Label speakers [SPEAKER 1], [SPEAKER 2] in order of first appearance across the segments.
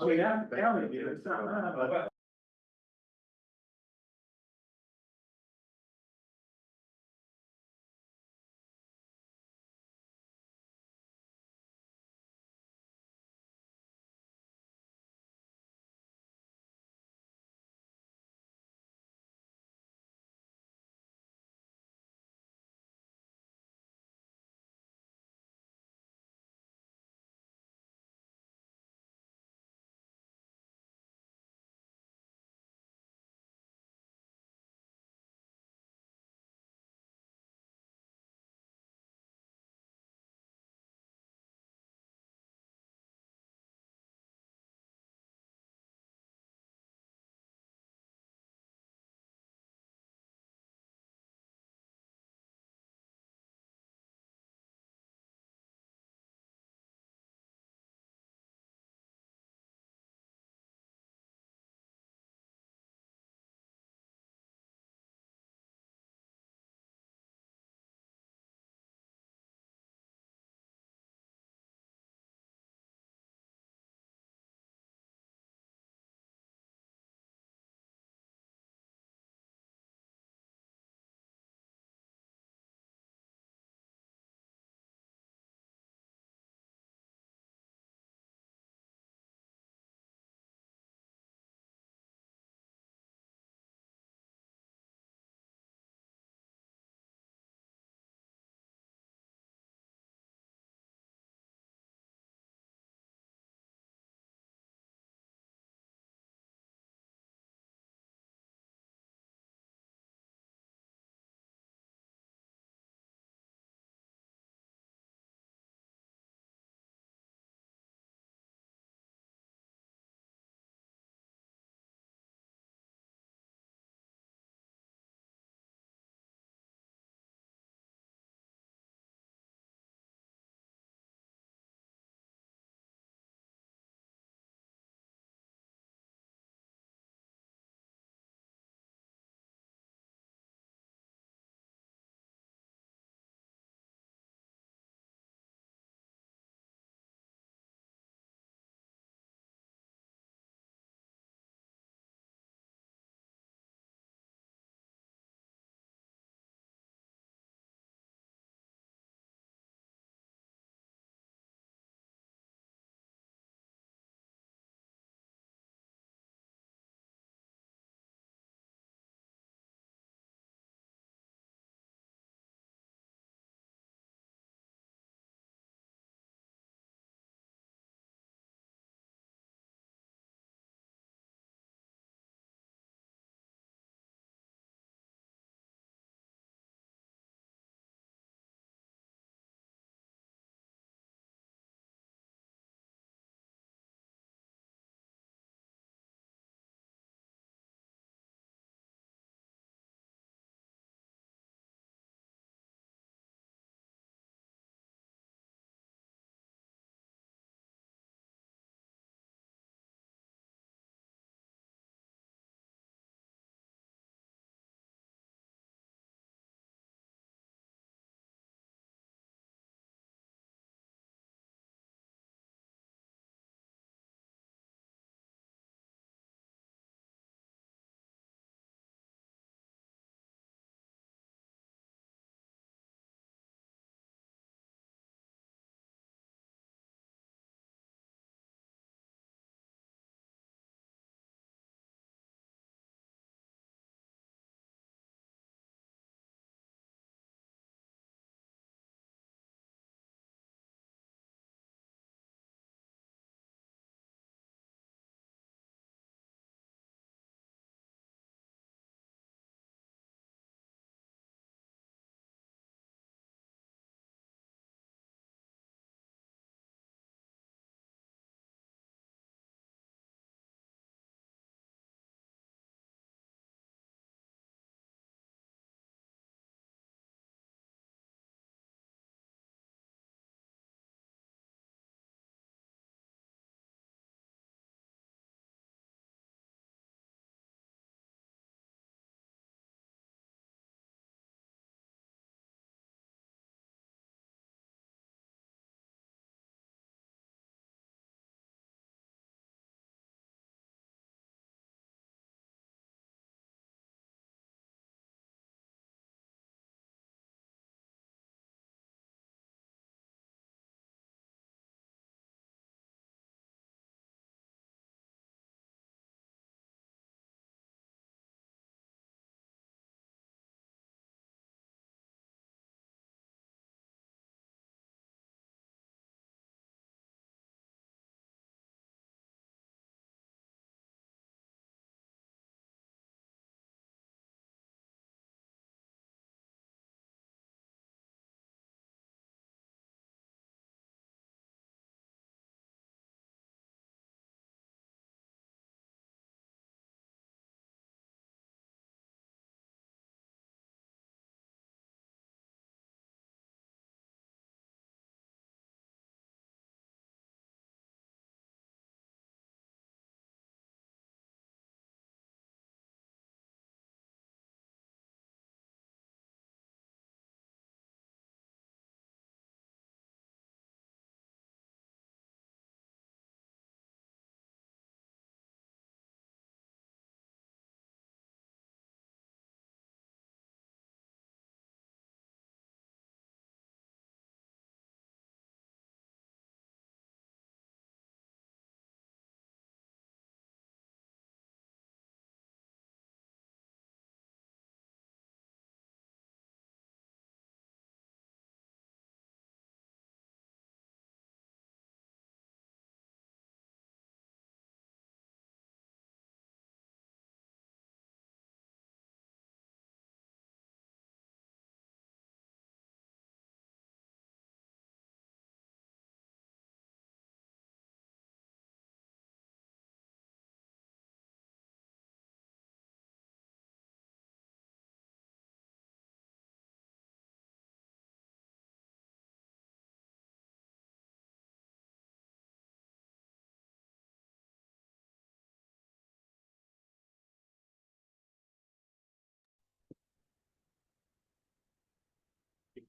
[SPEAKER 1] Oh, yeah, it's not.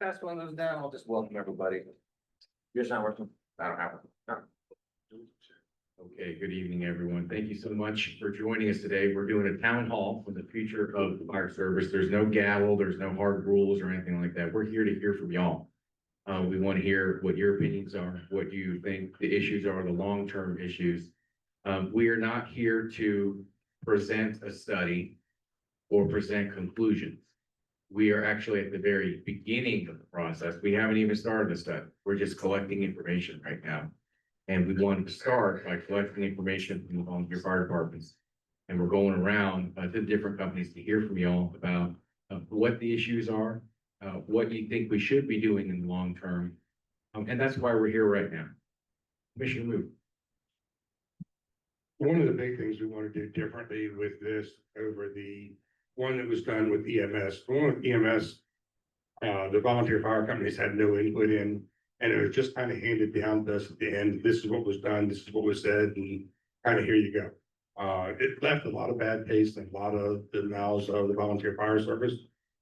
[SPEAKER 2] pass one of those down, I'll just welcome everybody. Yours not working? I don't have it. No.
[SPEAKER 3] Okay, good evening, everyone. Thank you so much for joining us today. We're doing a town hall for the future of the fire service. There's no gavel, there's no hard rules or anything like that. We're here to hear from y'all. We want to hear what your opinions are, what you think the issues are, the long-term issues. We are not here to present a study or present conclusions. We are actually at the very beginning of the process. We haven't even started the study. We're just collecting information right now. And we wanted to start by collecting information from the volunteer fire departments. And we're going around to different companies to hear from y'all about what the issues are, what you think we should be doing in the long term. And that's why we're here right now. Commissioner Moon.
[SPEAKER 4] One of the big things we want to do differently with this over the one that was done with EMS, the one with EMS, the volunteer fire companies had no input in, and it was just kind of handed down to us at the end. This is what was done, this is what was said, and kind of here you go. It left a lot of bad taste in a lot of the mouths of the volunteer fire service.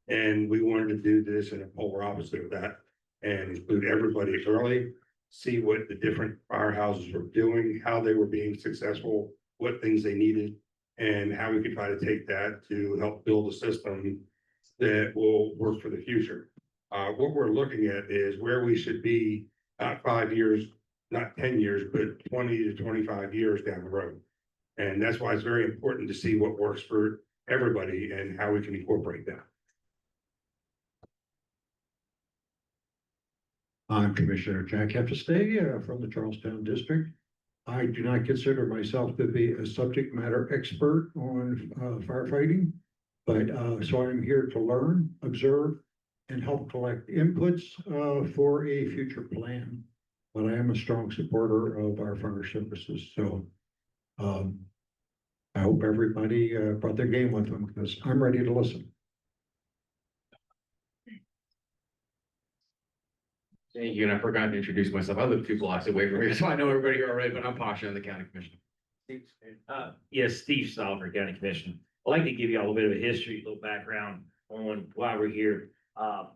[SPEAKER 4] And we wanted to do this in a polar opposite of that and include everybody early, see what the different firehouses were doing, how they were being successful, what things they needed, and how we could try to take that to help build a system that will work for the future. What we're looking at is where we should be, not 5 years, not 10 years, but 20 to 25 years down the road. And that's why it's very important to see what works for everybody and how we can incorporate that.
[SPEAKER 5] I'm Commissioner Jack Heffestay from the Charlestown District. I do not consider myself to be a subject matter expert on firefighting, but so I'm here to learn, observe, and help collect inputs for a future plan. But I am a strong supporter of our fire services, so I hope everybody brought their game with them because I'm ready to listen.
[SPEAKER 3] Thank you, and I forgot to introduce myself. I live 2 blocks away from here, so I know everybody here already, but I'm Pasha, I'm the county commissioner.
[SPEAKER 1] Yes, Steve Stolper, County Commissioner. I'd like to give you all a bit of a history, a little background on why we're here. A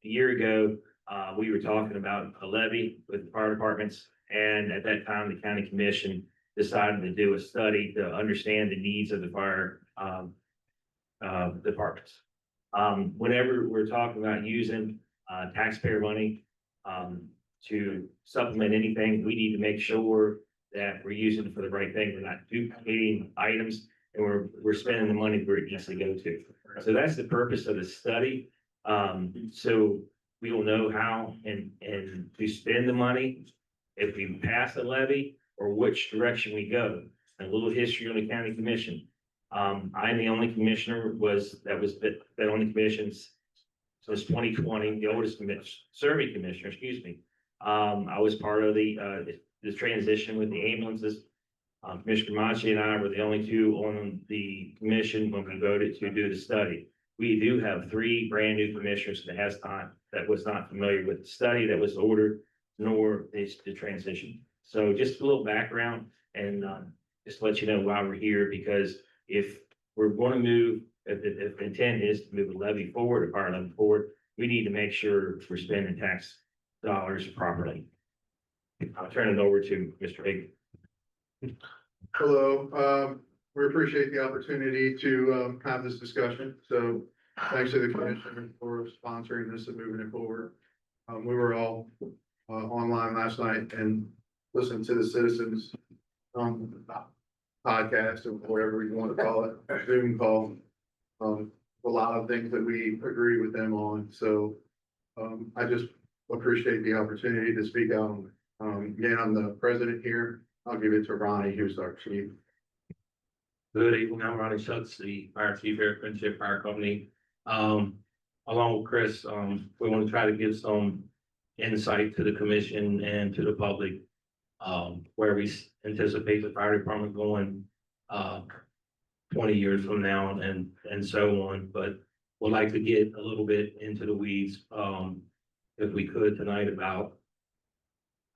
[SPEAKER 1] year ago, we were talking about a levy with the fire departments. And at that time, the county commission decided to do a study to understand the needs of the fire departments. Whenever we're talking about using taxpayer money to supplement anything, we need to make sure that we're using it for the right thing. We're not duplicating items, and we're spending the money where it needs to go to. So that's the purpose of the study. So we will know how and to spend the money if we pass a levy or which direction we go. A little history on the county commission. I'm the only commissioner that was on the commissions since 2020, the oldest serving commissioner, excuse me. I was part of the transition with the ambulances. Commissioner Machi and I were the only 2 on the commission when we voted to do the study. We do have 3 brand new commissioners that was not familiar with the study that was ordered, nor the transition. So just a little background and just to let you know why we're here, because if we're going to move, if the intent is to move a levy forward, a fire levy forward, we need to make sure we're spending tax dollars properly. I'll turn it over to Mr. Higg.
[SPEAKER 6] Hello, we appreciate the opportunity to have this discussion. So thanks to the commission for sponsoring this and moving it forward. We were all online last night and listened to the citizens podcast or whatever you want to call it, Zoom call. A lot of things that we agree with them on. So I just appreciate the opportunity to speak out. Again, I'm the president here. I'll give it to Ronnie, who's our chief.
[SPEAKER 7] Good evening, I'm Ronnie Schutz, the fire chief here at Friendship Fire Company. Along with Chris, we want to try to give some insight to the commission and to the public, where we anticipate the fire department going 20 years from now and so on. But we'd like to get a little bit into the weeds, if we could tonight, about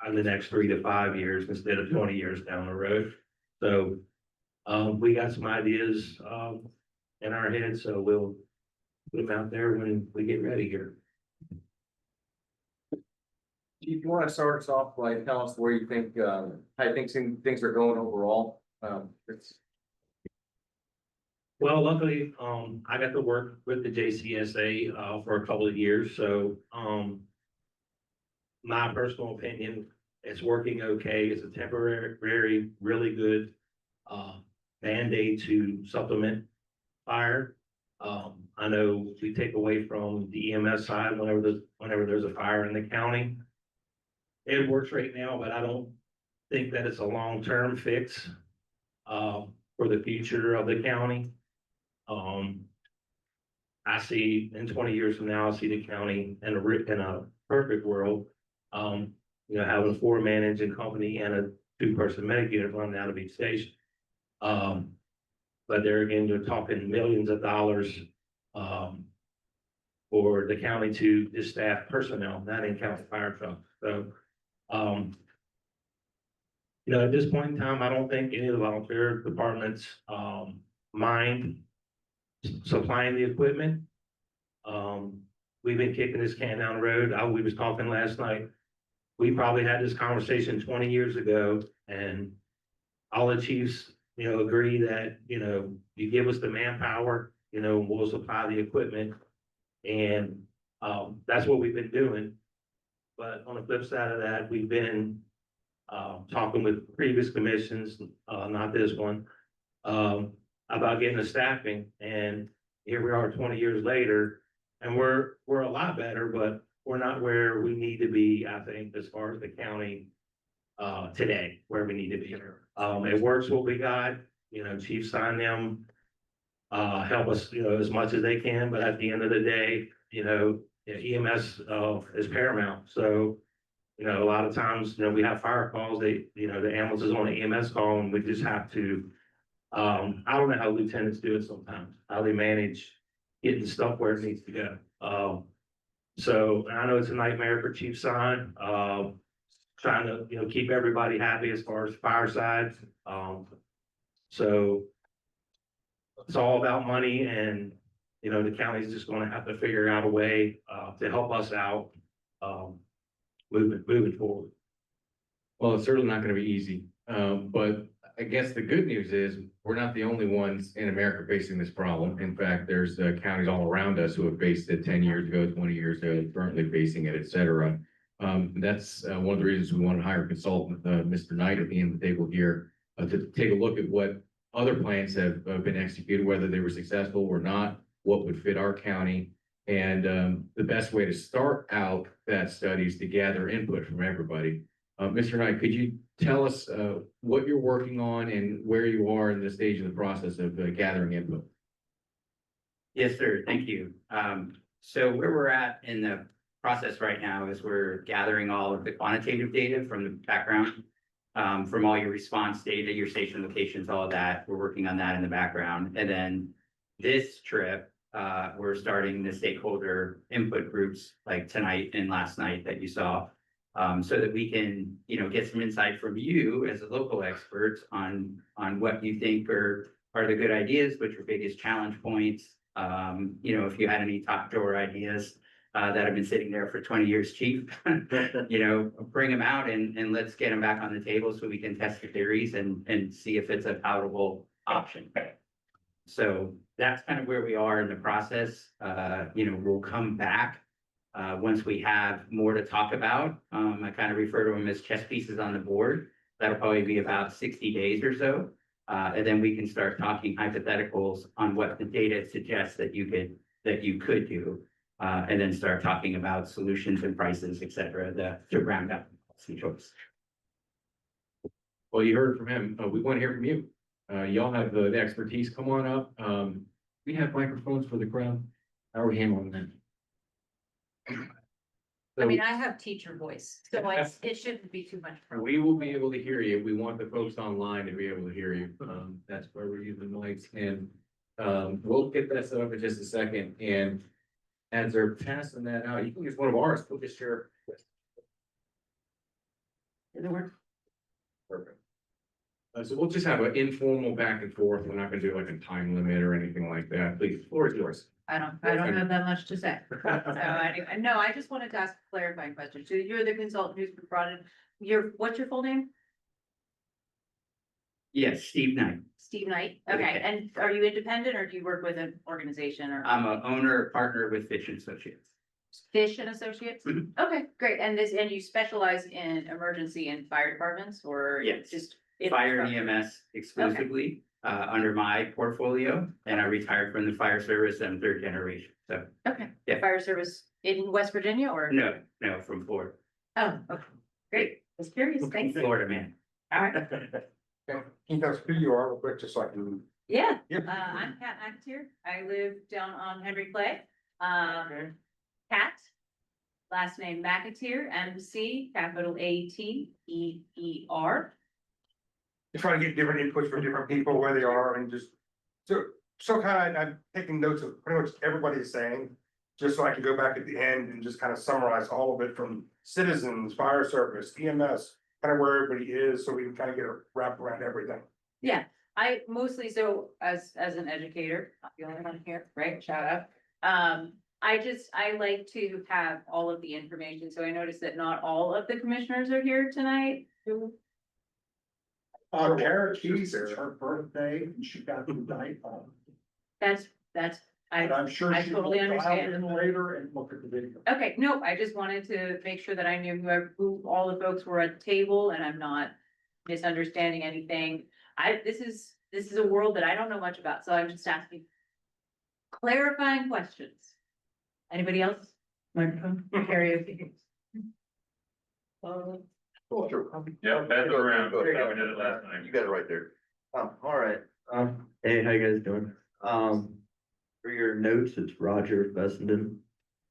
[SPEAKER 7] in the next 3 to 5 years instead of 20 years down the road. So we got some ideas in our head, so we'll put them out there when we get ready here.
[SPEAKER 2] Chief, you want to start us off by tell us where you think, how you think things are going overall? It's
[SPEAKER 7] Well, luckily, I got to work with the JCSA, for a couple of years, so, my personal opinion, it's working okay. It's a temporary, very, really good, Band-Aid to supplement fire. I know we take away from the EMS side whenever there's a fire in the county. It works right now, but I don't think that it's a long-term fix, for the future of the county. I see in 20 years from now, I see the county in a perfect world, having a 4-man engine company and a 2-person medic unit running out of each station. But there again, you're talking millions of dollars, for the county to just staff personnel, not in county fire trucks. So, at this point in time, I don't think any of the volunteer departments, mind supplying the equipment. We've been kicking this can down the road. We was talking last night. We probably had this conversation 20 years ago, and all the chiefs, agree that, you give us the manpower, we'll supply the equipment. And, that's what we've been doing. But on the flip side of that, we've been, talking with previous commissions, not this one, about getting the staffing. And here we are 20 years later, and we're a lot better, but we're not where we need to be, I think, as far as the county, today, where we need to be. It works what we got, chiefs sign them, help us, as much as they can, but at the end of the day, EMS, is paramount. So, a lot of times, we have fire calls, the ambulance is on an EMS call, and we just have to, I don't know how lieutenants do it sometimes, how they manage getting stuff where it needs to go. So I know it's a nightmare for Chief Sign, trying to, keep everybody happy as far as fire sides. So it's all about money, and, the county's just gonna have to figure out a way, to help us out, moving forward.
[SPEAKER 3] Well, it's certainly not gonna be easy, but I guess the good news is we're not the only ones in America facing this problem. In fact, there's counties all around us who have faced it 10 years ago, 20 years ago, currently facing it, et cetera. That's one of the reasons we want to hire a consultant, Mr. Knight, at the end of the table here, to take a look at what other plans have been executed, whether they were successful or not, what would fit our county. And the best way to start out that study is to gather input from everybody. Mr. Knight, could you tell us what you're working on and where you are in the stage of the process of gathering input?
[SPEAKER 8] Yes, sir. Thank you. So where we're at in the process right now is we're gathering all of the quantitative data from the background, from all your response data, your station locations, all of that. We're working on that in the background. And then this trip, we're starting the stakeholder input groups like tonight and last night that you saw. So that we can, get some insight from you as a local experts on what you think are the good ideas, which are biggest challenge points. If you had any top drawer ideas that have been sitting there for 20 years, Chief, bring them out and let's get them back on the table so we can test the theories and see if it's a palatable option. So that's kind of where we are in the process. We'll come back once we have more to talk about. I kind of refer to them as chess pieces on the board. That'll probably be about 60 days or so. And then we can start talking hypotheticals on what the data suggests that you could do. And then start talking about solutions and prices, et cetera, to round up some choice.
[SPEAKER 3] Well, you heard from him. We want to hear from you. Y'all have the expertise. Come on up. We have microphones for the crowd. How are we handling that?
[SPEAKER 9] I mean, I have teacher voice, so it shouldn't be too much.
[SPEAKER 3] We will be able to hear you. We want the folks online to be able to hear you. That's why we're using mics, and we'll get that set up in just a second. And as they're passing that out, you can use one of ours. We'll just share.
[SPEAKER 8] Does it work?
[SPEAKER 3] Perfect. So we'll just have an informal back and forth. We're not gonna do like a time limit or anything like that. Please, floor is yours.
[SPEAKER 9] I don't have that much to say. So I just wanted to ask a clarifying question. So you're the consultant who's been brought in, what's your full name?
[SPEAKER 8] Yes, Steve Knight.
[SPEAKER 9] Steve Knight? Okay, and are you independent or do you work with an organization or?
[SPEAKER 8] I'm a owner partner with Fitch and Associates.
[SPEAKER 9] Fish and Associates? Okay, great. And and you specialize in emergency and fire departments or?
[SPEAKER 8] Yes.
[SPEAKER 9] Just.
[SPEAKER 8] Fire and
[SPEAKER 9] infrastructure?
[SPEAKER 8] EMS exclusively, under my portfolio, and I retired from the fire service. I'm third generation, so,
[SPEAKER 9] Okay,
[SPEAKER 8] Yeah.
[SPEAKER 9] fire service in West Virginia or?
[SPEAKER 8] no, from Florida,
[SPEAKER 9] Oh, okay, great. Was curious. Thanks.
[SPEAKER 8] Florida man.
[SPEAKER 9] All right.
[SPEAKER 10] Can you tell us who you are real quick, just so I can?
[SPEAKER 9] Yeah,
[SPEAKER 10] Yep.
[SPEAKER 9] I'm Kat McAteer. I live down on Henry Clay. Kat, last name McAteer, MC, capital ATEER.
[SPEAKER 10] Just trying to get different inputs from different people, where they are, and just, so kind of, I'm taking notes of pretty much everybody is saying. Just so I can go back at the end and just kind of summarize all of it from citizens, fire service, EMS, kind of where everybody is, so we can kind of get a wrap around everything.
[SPEAKER 9] Yeah, I mostly, so as an educator, not the only one here, right? Shout out. I like to have all of the information, so I noticed that not all of the commissioners are here tonight.
[SPEAKER 10] Kara Keys, it's her birthday, and she got the night off.
[SPEAKER 9] That's,
[SPEAKER 10] But
[SPEAKER 9] I
[SPEAKER 10] I'm sure
[SPEAKER 9] I
[SPEAKER 10] she will
[SPEAKER 9] totally
[SPEAKER 10] dial
[SPEAKER 9] understand.
[SPEAKER 10] in later and look at the video.
[SPEAKER 9] okay, no, I just wanted to make sure that I knew who all the folks were at the table and I'm not misunderstanding anything. This is a world that I don't know much about, so I'm just asking clarifying questions. Anybody else? Microphone, karaoke.
[SPEAKER 7] Yeah, pass it around. That's how we did it last time.
[SPEAKER 11] You got it right there. All right. Hey, how you guys doing? For your notes, it's Roger Fessenden.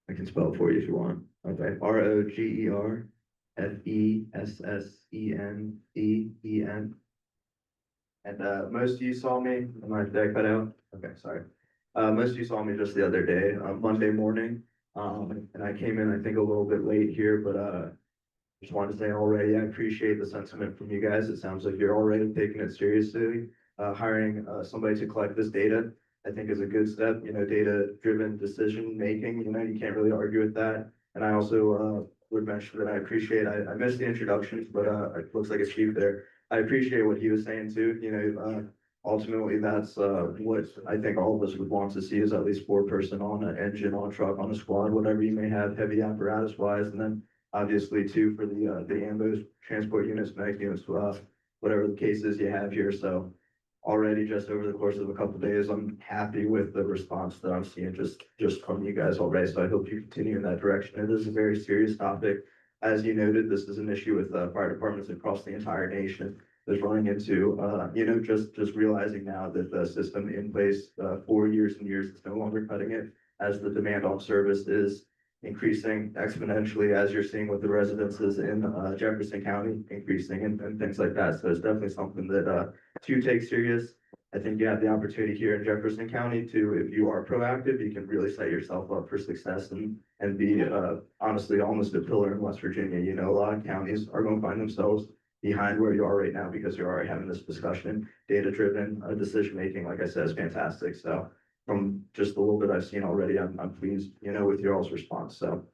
[SPEAKER 11] I can spell it for you if you want. Okay, ROGER FESSENDEN. And most of you saw me. Am I, did I cut out? Okay, sorry. Most of you saw me just the other day, Monday morning. And I came in, I think, a little bit late here, but just wanted to say already, I appreciate the sentiment from you guys. It sounds like you're already taking it seriously. Hiring somebody to collect this data, I think is a good step, data-driven decision making, you can't really argue with that. And I also would mention that I appreciate, I missed the introductions, but it looks like it's Chief there. I appreciate what he was saying too, ultimately that's what I think all of us would want to see is at least 4-person on an engine, on a truck, on a squad, whatever you may have, heavy apparatus wise, and then obviously too for the ambos, transport units, mag units, whatever the case is you have here, so. Already just over the course of a couple of days, I'm happy with the response that I'm seeing just from you guys already. So I hope you continue in that direction. It is a very serious topic. As you noted, this is an issue with fire departments across the entire nation. Is running into, just realizing now that the system in place for years and years is no longer cutting it as the demand on service is increasing exponentially as you're seeing with the residences in Jefferson County increasing and things like that. So it's definitely something that to take serious. I think you have the opportunity here in Jefferson County to, if you are proactive, you can really set yourself up for success and be honestly almost a pillar in West Virginia. A lot of counties are going to find themselves behind where you are right now because you're already having this discussion. Data-driven decision making, like I said, is fantastic. So from just a little bit I've seen already, I'm pleased, with your all's response. So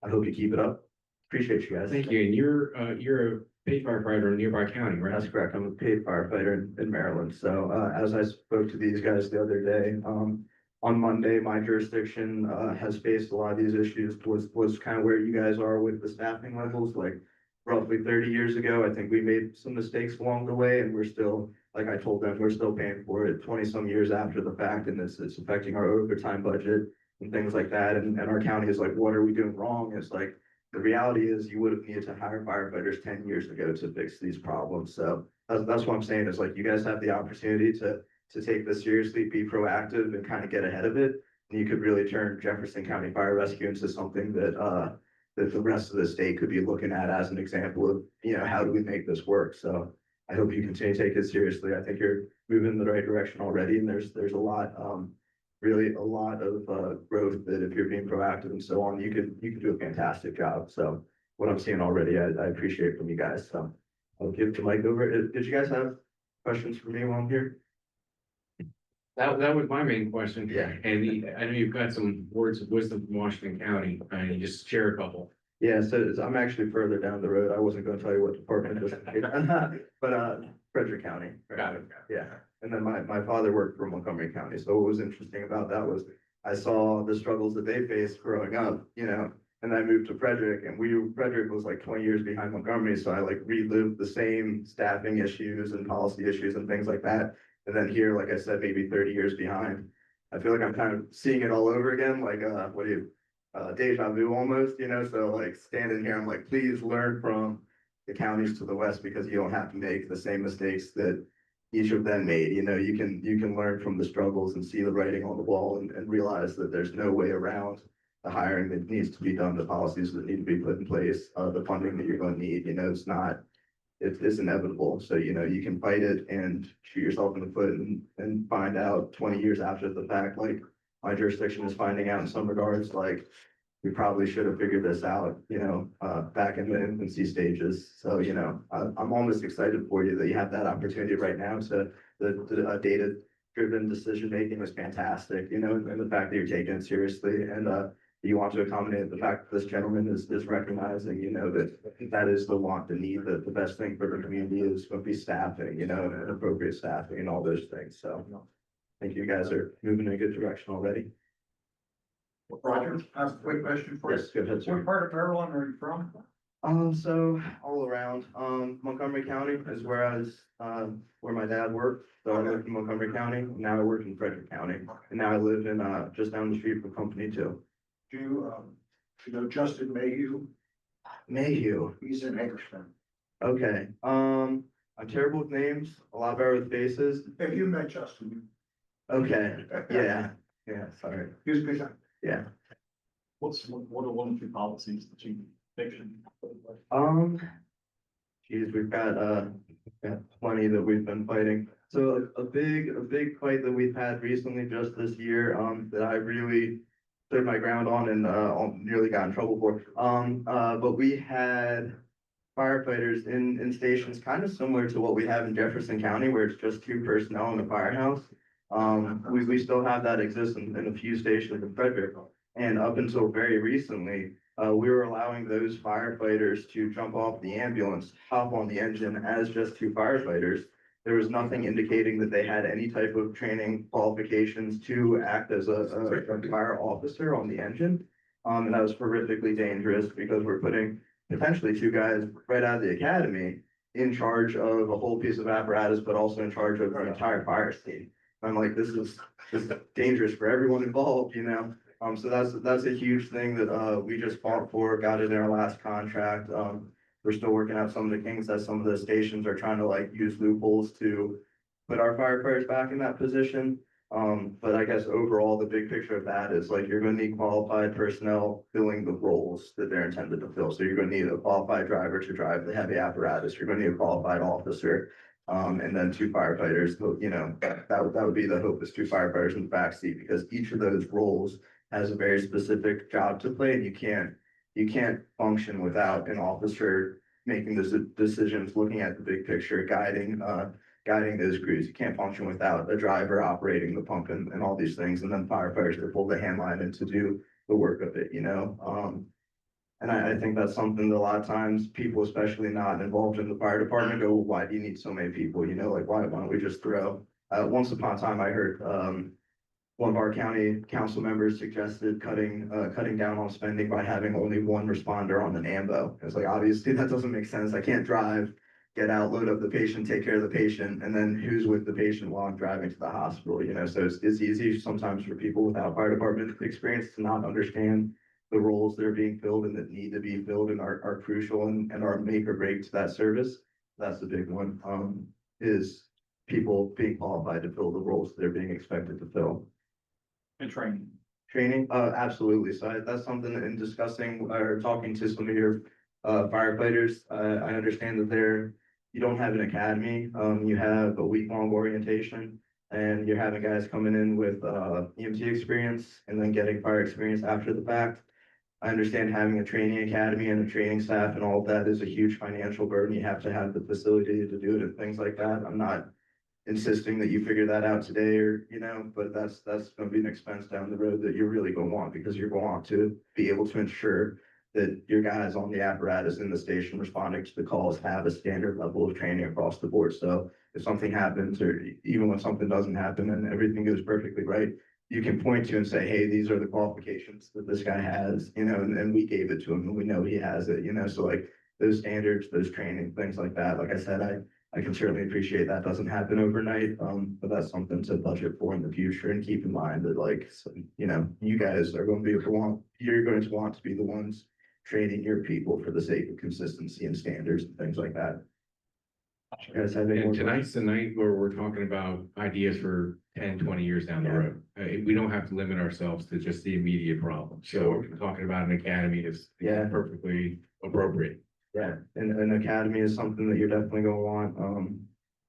[SPEAKER 11] I hope you keep it up. Appreciate you guys.
[SPEAKER 3] Thank you. And you're a paid firefighter in a nearby county, right?
[SPEAKER 11] That's correct. I'm a paid firefighter in Maryland. So as I spoke to these guys the other day, on Monday, my jurisdiction has faced a lot of these issues. Was kind of where you guys are with the staffing levels, like roughly 30 years ago. I think we made some mistakes along the way, and we're still, like I told them, we're still paying for it 20 some years after the fact, and it's affecting our overtime budget and things like that. And our county is like, what are we doing wrong? It's like, the reality is you would have needed to hire firefighters 10 years ago to fix these problems. So that's what I'm saying is like, you guys have the opportunity to take this seriously, be proactive and kind of get ahead of it. And you could really turn Jefferson County Fire Rescue into something that the rest of the state could be looking at as an example of, how do we make this work? So I hope you continue to take it seriously. I think you're moving in the right direction already. And there's a lot, really a lot of growth that if you're being proactive and so on, you can do a fantastic job. So what I'm seeing already, I appreciate from you guys. So I'll give the mic over. Did you guys have questions for me while I'm here?
[SPEAKER 3] That was my main question.
[SPEAKER 11] Yeah.
[SPEAKER 3] And I know you've got some words of wisdom from Washington County, and you just share a couple.
[SPEAKER 11] Yeah, so I'm actually further down the road. I wasn't gonna tell you what department it is, but Frederick County.
[SPEAKER 3] Got it.
[SPEAKER 11] Yeah, and then my father worked for Montgomery County, so what was interesting about that was I saw the struggles that they faced growing up, you know, and I moved to Frederick, and Frederick was like 20 years behind Montgomery, so I like relived the same staffing issues and policy issues and things like that. And then here, like I said, maybe 30 years behind. I feel like I'm kind of seeing it all over again, like deja vu almost, you know, so like standing here, I'm like, please learn from the counties to the west because you don't have to make the same mistakes that each of them made. You know, you can learn from the struggles and see the writing on the wall and realize that there's no way around the hiring that needs to be done, the policies that need to be put in place, the funding that you're going to need. You know, it's inevitable. So, you know, you can fight it and shoot yourself in the foot and find out 20 years after the fact, like my jurisdiction is finding out in some regards, like we probably should have figured this out, you know, back in the infancy stages. So, you know, I'm almost excited for you that you have that opportunity right now to the data-driven decision-making is fantastic, you know, and the fact that you're taking it seriously and, you want to accommodate the fact that this gentleman is recognizing, you know, that is the want, the need, the best thing for the community is going to be staffing, you know, and appropriate staffing and all those things. So I think you guys are moving in a good direction already.
[SPEAKER 12] Roger, I have a quick question for you.
[SPEAKER 11] Yes, go ahead, sir.
[SPEAKER 12] What part of Maryland are you from?
[SPEAKER 11] So all around, Montgomery County is where where my dad worked. So I lived in Montgomery County. Now I work in Frederick County. And now I live in, just down the street from Company 2.
[SPEAKER 12] Do you know Justin Mayhew?
[SPEAKER 11] Mayhew.
[SPEAKER 12] He's in Hagerstown.
[SPEAKER 11] Okay. I'm terrible with names, a lot better with faces.
[SPEAKER 12] Have you met Justin?
[SPEAKER 11] Okay. Yeah. Yeah. Sorry.
[SPEAKER 12] He was a good guy.
[SPEAKER 11] Yeah.
[SPEAKER 12] What are one or two policies that you fiction?
[SPEAKER 11] Geez, we've got plenty that we've been fighting. So a big fight that we've had recently just this year, that I really stood my ground on and nearly got in trouble for. But we had firefighters in stations kind of similar to what we have in Jefferson County, where it's just 2 personnel in the firehouse. We still have that exist in a few stations in Frederick. And up until very recently, we were allowing those firefighters to jump off the ambulance, hop on the engine as just 2 firefighters. There was nothing indicating that they had any type of training qualifications to act as a fire officer on the engine. And that was horrifically dangerous because we're putting potentially 2 guys right out of the academy in charge of a whole piece of apparatus, but also in charge of the entire fire team. I'm like, this is dangerous for everyone involved, you know? So that's a huge thing that we just fought for, got it in our last contract. We're still working out some of the kinks that some of the stations are trying to like use loopholes to put our firefighters back in that position. But I guess overall, the big picture of that is like, you're gonna need qualified personnel filling the roles that they're intended to fill. So you're gonna need a qualified driver to drive the heavy apparatus. You're gonna need a qualified officer. And then 2 firefighters, you know, that would be the hope is 2 firefighters in the backseat because each of those roles has a very specific job to play and you can't function without an officer making those decisions, looking at the big picture, guiding those crews. You can't function without a driver operating the pump and all these things, and then firefighters to pull the hand line and to do the work of it, you know? And I think that's something that a lot of times people, especially not involved in the fire department, go, well, why do you need so many people? You know, like, why don't we just throw? Once upon a time, I heard one of our county council members suggested cutting down on spending by having only 1 responder on an AMBO. It's like, obviously, that doesn't make sense. I can't drive, get out, load up the patient, take care of the patient, and then who's with the patient while I'm driving to the hospital, you know? So it's easy sometimes for people without fire department experience to not understand the roles that are being filled and that need to be filled and are crucial and are make or break to that service. That's the big one, is people being qualified to fill the roles that they're being expected to fill.
[SPEAKER 12] And training.
[SPEAKER 11] Training, absolutely. So that's something in discussing or talking to some of your firefighters. I understand that you don't have an academy. You have a week-long orientation and you're having guys coming in with EMT experience and then getting fire experience after the fact. I understand having a training academy and a training staff and all of that is a huge financial burden. You have to have the facility to do it and things like that. I'm not insisting that you figure that out today or, but that's gonna be an expense down the road that you're really gonna want because you're going to want to be able to ensure that your guys on the apparatus in the station responding to the calls have a standard level of training across the board. So if something happens, or even when something doesn't happen and everything goes perfectly right, you can point to and say, hey, these are the qualifications that this guy has, and we gave it to him and we know he has it, so like those standards, those training, things like that. Like I said, I can certainly appreciate that doesn't happen overnight, but that's something to budget for in the future and keep in mind that like, you guys are going to be, you're going to want to be the ones training your people for the sake of consistency and standards and things like that. You guys have any more
[SPEAKER 3] And tonight's the night where we're talking about ideas for 10, 20 years down the
[SPEAKER 11] Yeah.
[SPEAKER 3] road. We don't have to limit ourselves to just the immediate problem. So talking about an academy is
[SPEAKER 11] Yeah.
[SPEAKER 3] perfectly appropriate.
[SPEAKER 11] Yeah, and an academy is something that you're definitely gonna want.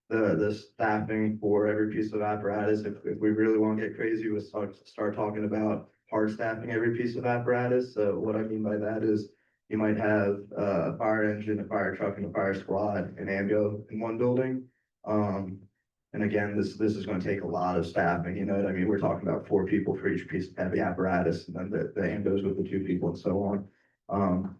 [SPEAKER 11] The staffing for every piece of apparatus, if we really want to get crazy, we'll start talking about hard staffing every piece of apparatus. So what I mean by that is you might have a fire engine, a fire truck, and a fire squad, and ambulance in one building. And again, this is gonna take a lot of staffing, you know what I mean? We're talking about 4 people for each piece of heavy apparatus, and then the ambos with the 2 people and so on.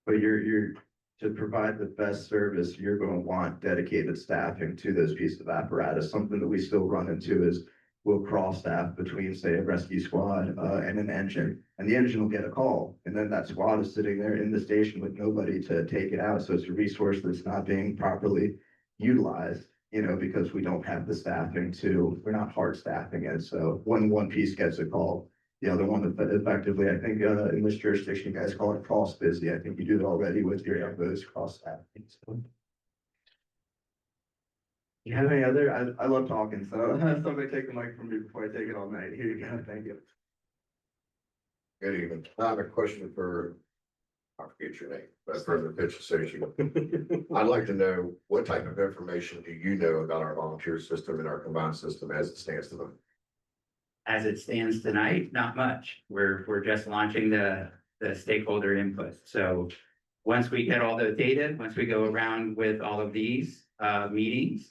[SPEAKER 11] But to provide the best service, you're going to want dedicated staffing to those pieces of apparatus. Something that we still run into is we'll cross staff between, say, a rescue squad and an engine, and the engine will get a call, and then that squad is sitting there in the station with nobody to take it out. So it's a resource that's not being properly utilized, because we don't have the staffing we're not hard staffing it. So when one piece gets a call, the other one effectively, I think, in this jurisdiction, you guys call it cross busy. I think you do it already with your elbows cross staffing. So. You have any other? I love talking, so somebody take the mic from me before I take it all night. Here you go. Thank you.
[SPEAKER 13] Good evening. I have a question for, I forget your name, but for the pitch association. I'd like to know what type of information do you know about our volunteer system and our combined system as it stands today?
[SPEAKER 8] As it stands tonight, not much. We're just launching the stakeholder input. So once we get all the data, once we go around with all of these meetings,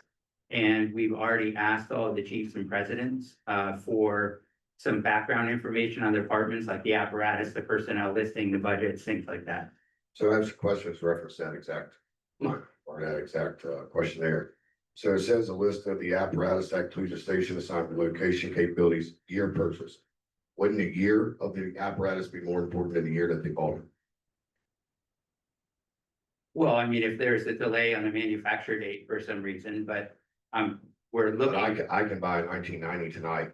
[SPEAKER 8] and we've already asked all of the chiefs and presidents for some background information on departments like the apparatus, the personnel listing, the budgets, things like that.
[SPEAKER 13] So I have some questions reference that exact, question there. So it says a list of the apparatus that includes the station assignment, location, capabilities, year purchase. Wouldn't the year of the apparatus be more important than the year that they bought it?
[SPEAKER 8] Well, I mean, if there's a delay on the manufacture date for some reason, but we're
[SPEAKER 13] But
[SPEAKER 8] looking.
[SPEAKER 13] I can buy a 1990 tonight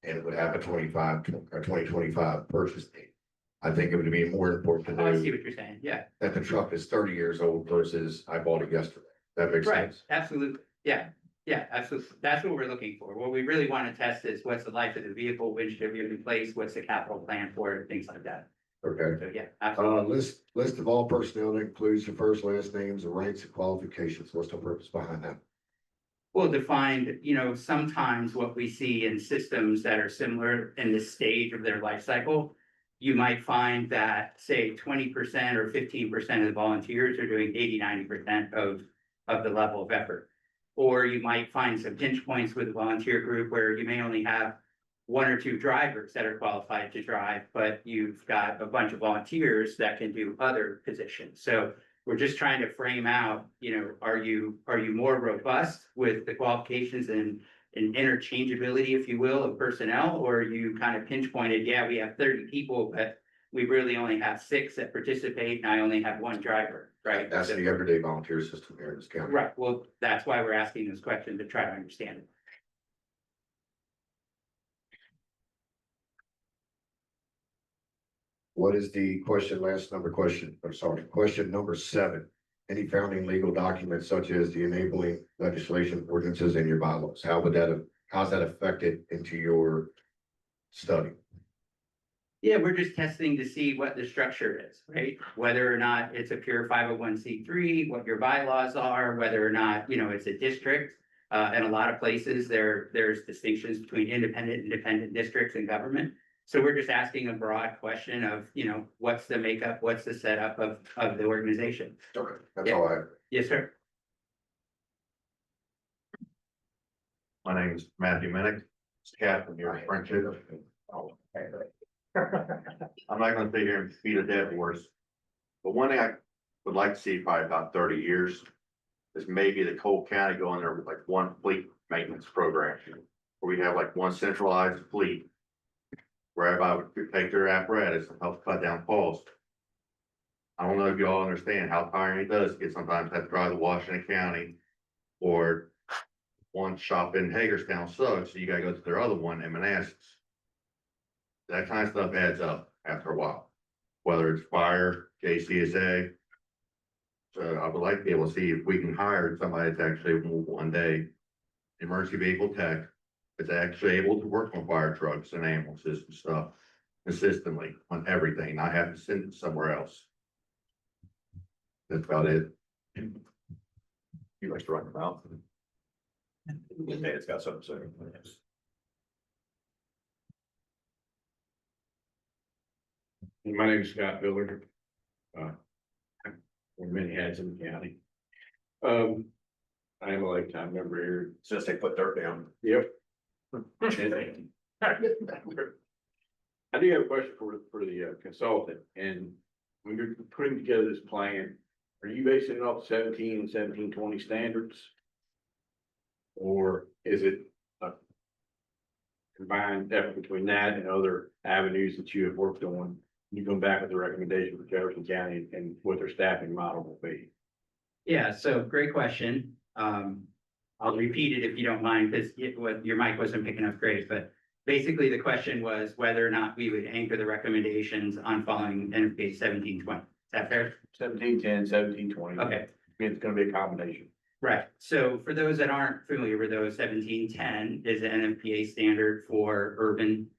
[SPEAKER 13] and it would have a 2025 purchase date. I think it would be more important to
[SPEAKER 8] Oh, I
[SPEAKER 13] know
[SPEAKER 8] see what you're saying. Yeah,
[SPEAKER 13] that the truck is 30 years old versus I bought it yesterday. That makes
[SPEAKER 8] right.
[SPEAKER 13] sense.
[SPEAKER 8] Absolutely. Yeah, absolutely. That's what we're looking for. What we really want to test is what's the life of the vehicle, when should be replaced, what's the capital plan for it, things like that.
[SPEAKER 13] Okay.
[SPEAKER 8] So, yeah, absolutely.
[SPEAKER 13] List of all personnel that includes the first, last names, the ranks and qualifications. What's the purpose behind that?
[SPEAKER 8] Well, defined, sometimes what we see in systems that are similar in this stage of their life cycle, you might find that, say, 20% or 15% of the volunteers are doing 80-90% of the level of effort. Or you might find some pinch points with a volunteer group where you may only have 1 or 2 drivers that are qualified to drive, but you've got a bunch of volunteers that can do other positions. So we're just trying to frame out, are you more robust with the qualifications and interchangeability, if you will, of personnel, or are you kind of pinch pointed? Yeah, we have 30 people, but we really only have 6 that participate, and I only have 1 driver, right?
[SPEAKER 13] That's the everyday volunteer system here in this county.
[SPEAKER 8] Right. Well, that's why we're asking this question, to try to understand it.
[SPEAKER 13] What is the question, question number 7. Any founding legal documents such as the enabling legislation, ordinances, and your bylaws? How's that affected into your study?
[SPEAKER 8] Yeah, we're just testing to see what the structure is, right? Whether or not it's a pure 501c3, what your bylaws are, whether or not, it's a district. In a lot of places, there's distinctions between independent districts and government. So we're just asking a broad question of, what's the makeup, what's the setup of the organization?
[SPEAKER 13] Okay, that's all I have.
[SPEAKER 8] Yes, sir.
[SPEAKER 13] My name is Matthew Minnick, captain here at Friendship. I'm not gonna sit here and beat a dead horse, but one thing I would like to see probably about 30 years is maybe the Cole County go in there with like one fleet maintenance program, where we have like one centralized fleet, where everybody would take their apparatus and help cut down costs. I don't know if you all understand how tiring it does to get sometimes have to drive to Washington County, or one shop in Hagerstown sucks, so you gotta go to their other one in Manassas. That kind of stuff adds up after a while, whether it's fire, JCSA. So I would like to be able to see if we can hire somebody that's actually one day emergency vehicle tech, that's actually able to work on fire trucks and ambulances and stuff consistently on everything, not have to send it somewhere else. That's about it.
[SPEAKER 2] You like to run your mouth. It's got something to say.
[SPEAKER 3] My name is Scott Miller. Wear many hats in the county. I am a lifetime member here.
[SPEAKER 2] Since they put dirt down.
[SPEAKER 3] Yep. I do have a question for the consultant, and when you're putting together this plan, are you basing it off 17 and 1720 standards? Or is it a combined effort between that and other avenues that you have worked on? You come back with a recommendation for Jefferson County and what their staffing model will be.
[SPEAKER 8] Yeah, so great question. I'll repeat it if you don't mind, because your mic wasn't picking up great, but basically the question was whether or not we would anchor the recommendations on following NFPA 1720. Is that fair?
[SPEAKER 3] 1710, 1720.
[SPEAKER 8] Okay.
[SPEAKER 3] It's gonna be a combination.
[SPEAKER 8] Right, so for those that aren't familiar with those, 1710 is an NFPA standard for urban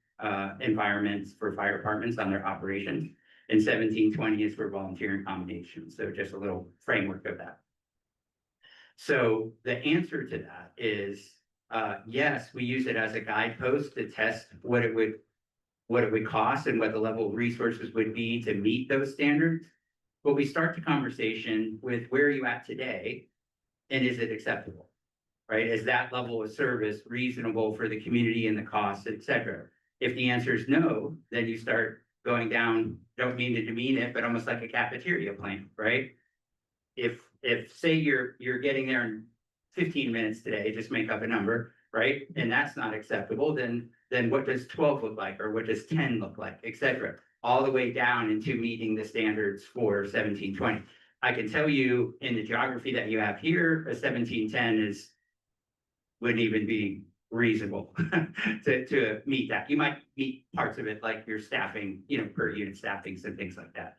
[SPEAKER 8] environments for fire departments on their operations. And 1720 is for volunteer accommodations, so just a little framework of that. So the answer to that is, yes, we use it as a guidepost to test what it would cost and what the level of resources would be to meet those standards. But we start the conversation with where are you at today? And is it acceptable, right? Is that level of service reasonable for the community and the costs, et cetera? If the answer is no, then you start going down, don't mean to demean it, but almost like a cafeteria plan, right? If say you're getting there in 15 minutes today, just make up a number, right? And that's not acceptable, then what does 12 look like? Or what does 10 look like, et cetera? All the way down into meeting the standards for 1720. I can tell you in the geography that you have here, a 1710 wouldn't even be reasonable to meet that. You might meet parts of it like your staffing, per unit staffings and things like that.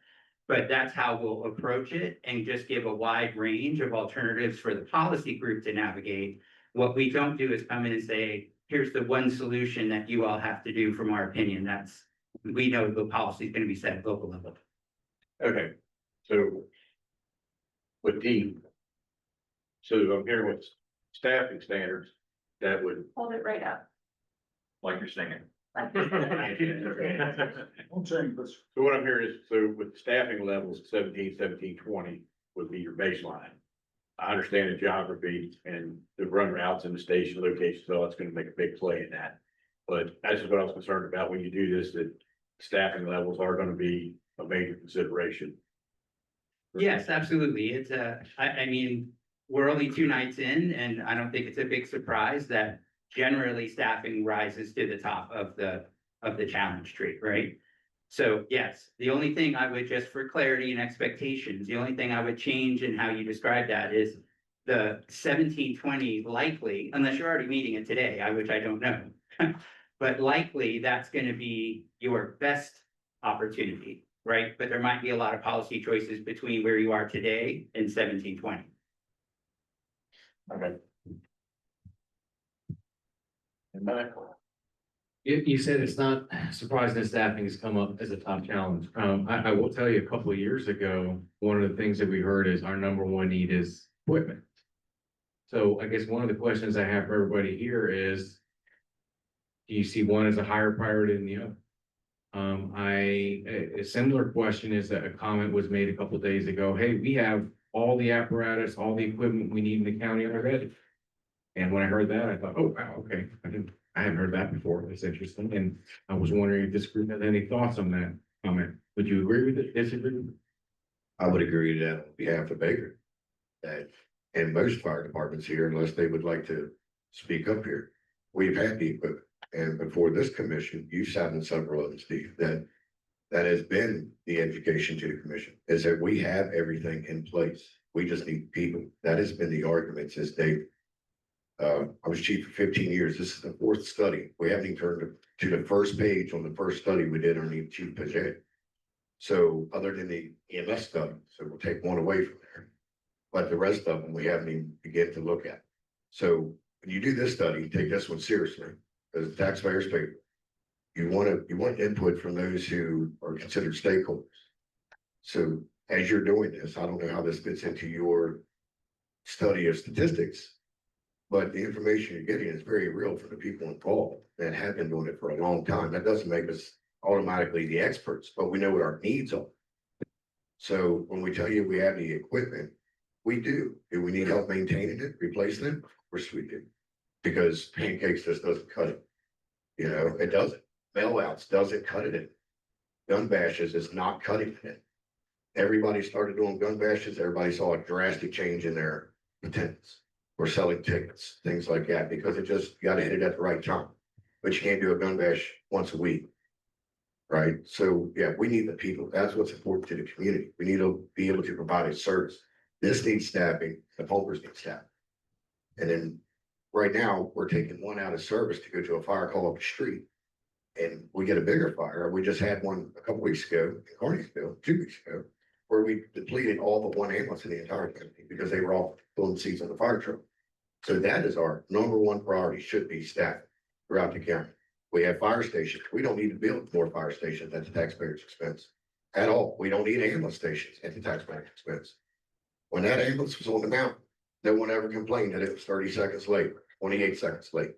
[SPEAKER 8] But that's how we'll approach it and just give a wide range of alternatives for the policy group to navigate. What we don't do is come in and say, here's the one solution that you all have to do from our opinion. We know the policy is going to be set at local level.
[SPEAKER 3] Okay, so so I'm hearing with staffing standards, that would,
[SPEAKER 9] Hold it right up.
[SPEAKER 2] Like you're singing.
[SPEAKER 3] so what I'm hearing is, so with staffing levels, 1720 would be your baseline. I understand the geography and the run routes and the station locations, so it's gonna make a big play in that. But that's just what I was concerned about when you do this, that staffing levels are gonna be a major consideration.
[SPEAKER 8] Yes, absolutely. I mean, we're only 2 nights in, and I don't think it's a big surprise that generally staffing rises to the top of the challenge tree, right? So yes, the only thing I would, just for clarity and expectations, the only thing I would change in how you describe that is the 1720 likely, unless you're already meeting it today, which I don't know. But likely that's gonna be your best opportunity, right? But there might be a lot of policy choices between where you are today and 1720.
[SPEAKER 3] Okay.
[SPEAKER 12] You said it's not surprising that staffing has come up as a top challenge. I will tell you, a couple of years ago, one of the things that we heard is our number one need is equipment. So I guess one of the questions I have for everybody here is, do you see one as a higher priority than the other? A similar question is that a comment was made a couple of days ago, hey, we have all the apparatus, all the equipment we need in the county already. And when I heard that, I thought, oh, wow, okay, I haven't heard that before, that's interesting, and I was wondering if this group had any thoughts on that comment. Would you agree with it, disagree with it?
[SPEAKER 13] I would agree to that on behalf of Baker. That, and most fire departments here, unless they would like to speak up here, we've had the equipment. And before this commission, you sat in several of them, Steve, that has been the education to the commission, is that we have everything in place. We just need people. That has been the argument since day. I was chief for 15 years. This is the fourth study. We haven't even turned to the first page on the first study we did underneath Chief Paget. So other than the EMS study, so we'll take one away from there. But the rest of them, we haven't even begun to look at. So when you do this study, take this one seriously, because the taxpayers pay. You want input from those who are considered stakeholders. So as you're doing this, I don't know how this fits into your study of statistics, but the information you're getting is very real for the people involved that have been doing it for a long time. That doesn't make us automatically the experts, but we know what our needs are. So when we tell you we have the equipment, we do. Do we need help maintaining it, replacing it? Of course we do. Because pancakes just doesn't cut it. You know, it doesn't. Bailouts doesn't cut it in. Gun bashes is not cutting it. Everybody started doing gun bashes. Everybody saw a drastic change in their attendance or selling tickets, things like that, because it just, you gotta hit it at the right time. But you can't do a gun bash once a week. Right? So yeah, we need the people. That's what's important to the community. We need to be able to provide a service. This needs staffing, the pumpers need staffing. And then right now, we're taking one out of service to go to a fire call up the street. And we get a bigger fire. We just had one a couple weeks ago in Carneysville, 2 weeks ago, where we depleted all but one ambulance in the entire county because they were all filling seats on the fire truck. So that is our number one priority, should be staffing throughout the county. We have fire stations. We don't need to build more fire stations at the taxpayer's expense at all. We don't need ambulance stations at the taxpayer's expense. When that ambulance was on the mountain, no one ever complained that it was 30 seconds late, 28 seconds late.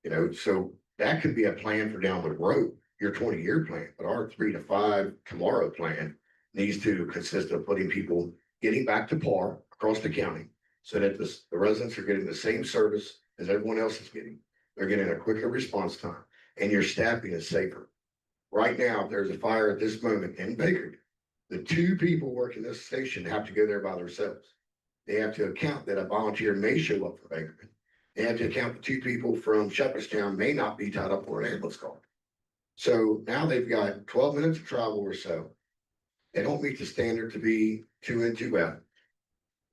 [SPEAKER 13] You know, so that could be a plan for down the road, your 20-year plan, but our 3 to 5 tomorrow plan needs to consist of putting people getting back to par across the county so that the residents are getting the same service as everyone else is getting. They're getting a quicker response time and your staffing is safer. Right now, if there's a fire at this moment in Baker, the 2 people working this station have to go there by themselves. They have to account that a volunteer may show up for Baker. They have to account the 2 people from Shepherdstown may not be tied up for an ambulance call. So now they've got 12 minutes of travel or so. They don't meet the standard to be 2 in, 2 out.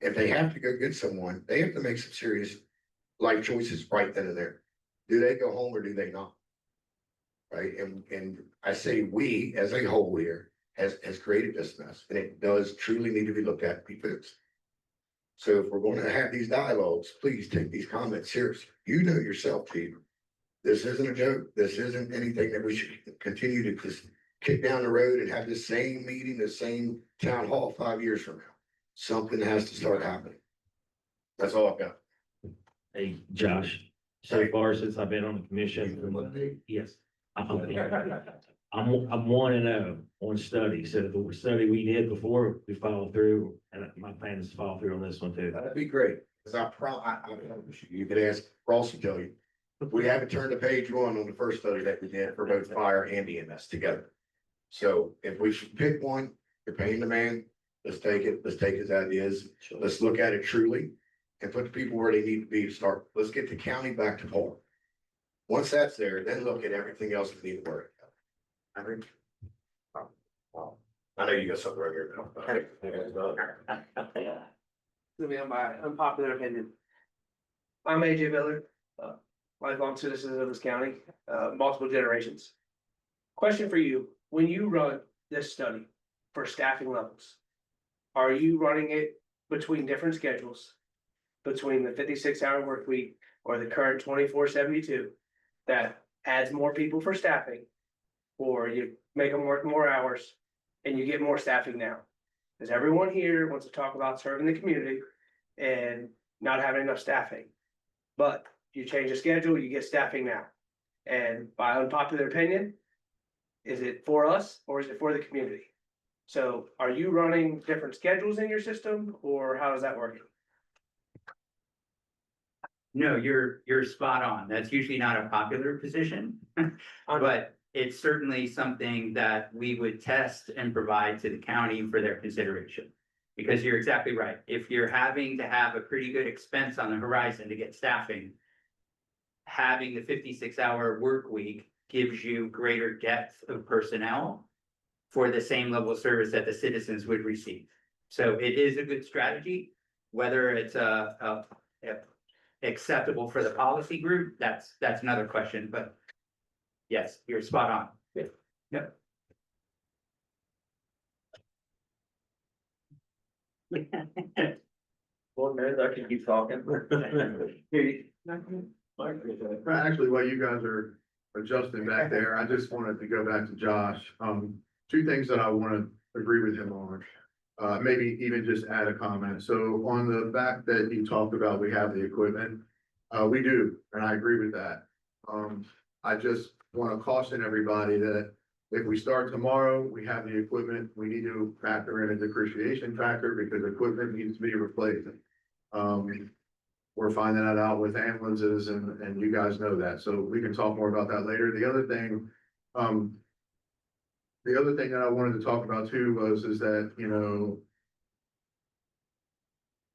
[SPEAKER 13] If they have to go get someone, they have to make some serious life choices right then and there. Do they go home or do they not? Right, and I say we as a whole here has created this mess, and it does truly need to be looked at and be fixed. So if we're going to have these dialogues, please take these comments seriously. You know yourself, Chief. This isn't a joke. This isn't anything that we should continue to just kick down the road and have the same meeting, the same town hall 5 years from now. Something has to start happening. That's all I've got.
[SPEAKER 1] Hey, Josh, so far since I've been on the commission, yes. I'm 1-0 on study. So the study we did before, we followed through, and my plan is to follow through on this one too.
[SPEAKER 13] That'd be great, because I you could ask Ross to tell you. We haven't turned to page 1 on the first study that we did for both fire and EMS together. So if we should pick one, you're paying the man, let's take it, let's take his ideas, let's look at it truly and put the people where they need to be to start. Let's get the county back to par. Once that's there, then look at everything else we need to worry about. I think. I know you got something right here.
[SPEAKER 14] Let me have my unpopular opinion. I'm AJ Miller, lifelong citizen of this county, multiple generations. Question for you, when you run this study for staffing levels, are you running it between different schedules? Between the 56-hour work week or the current 24/72 that adds more people for staffing? Or you make them work more hours and you get more staffing now? Because everyone here wants to talk about serving the community and not having enough staffing. But you change the schedule, you get staffing now. And by unpopular opinion, Is it for us or is it for the community? So are you running different schedules in your system or how is that working?
[SPEAKER 8] No, you're spot on. That's usually not a popular position. But it's certainly something that we would test and provide to the county for their consideration. Because you're exactly right. If you're having to have a pretty good expense on the horizon to get staffing, having the 56-hour work week gives you greater depth of personnel for the same level of service that the citizens would receive. So it is a good strategy, whether it's acceptable for the policy group, that's another question, but yes, you're spot on. Yep.
[SPEAKER 2] Well, man, I can keep talking.
[SPEAKER 6] Actually, while you guys are adjusting back there, I just wanted to go back to Josh. Two things that I want to agree with him on. Maybe even just add a comment. So on the fact that you talked about, we have the equipment. We do, and I agree with that. I just want to caution everybody that if we start tomorrow, we have the equipment, we need to factor in a depreciation factor because equipment needs to be replaced. We're finding that out with ambulances and you guys know that, so we can talk more about that later. The other thing that I wanted to talk about too is that, you know,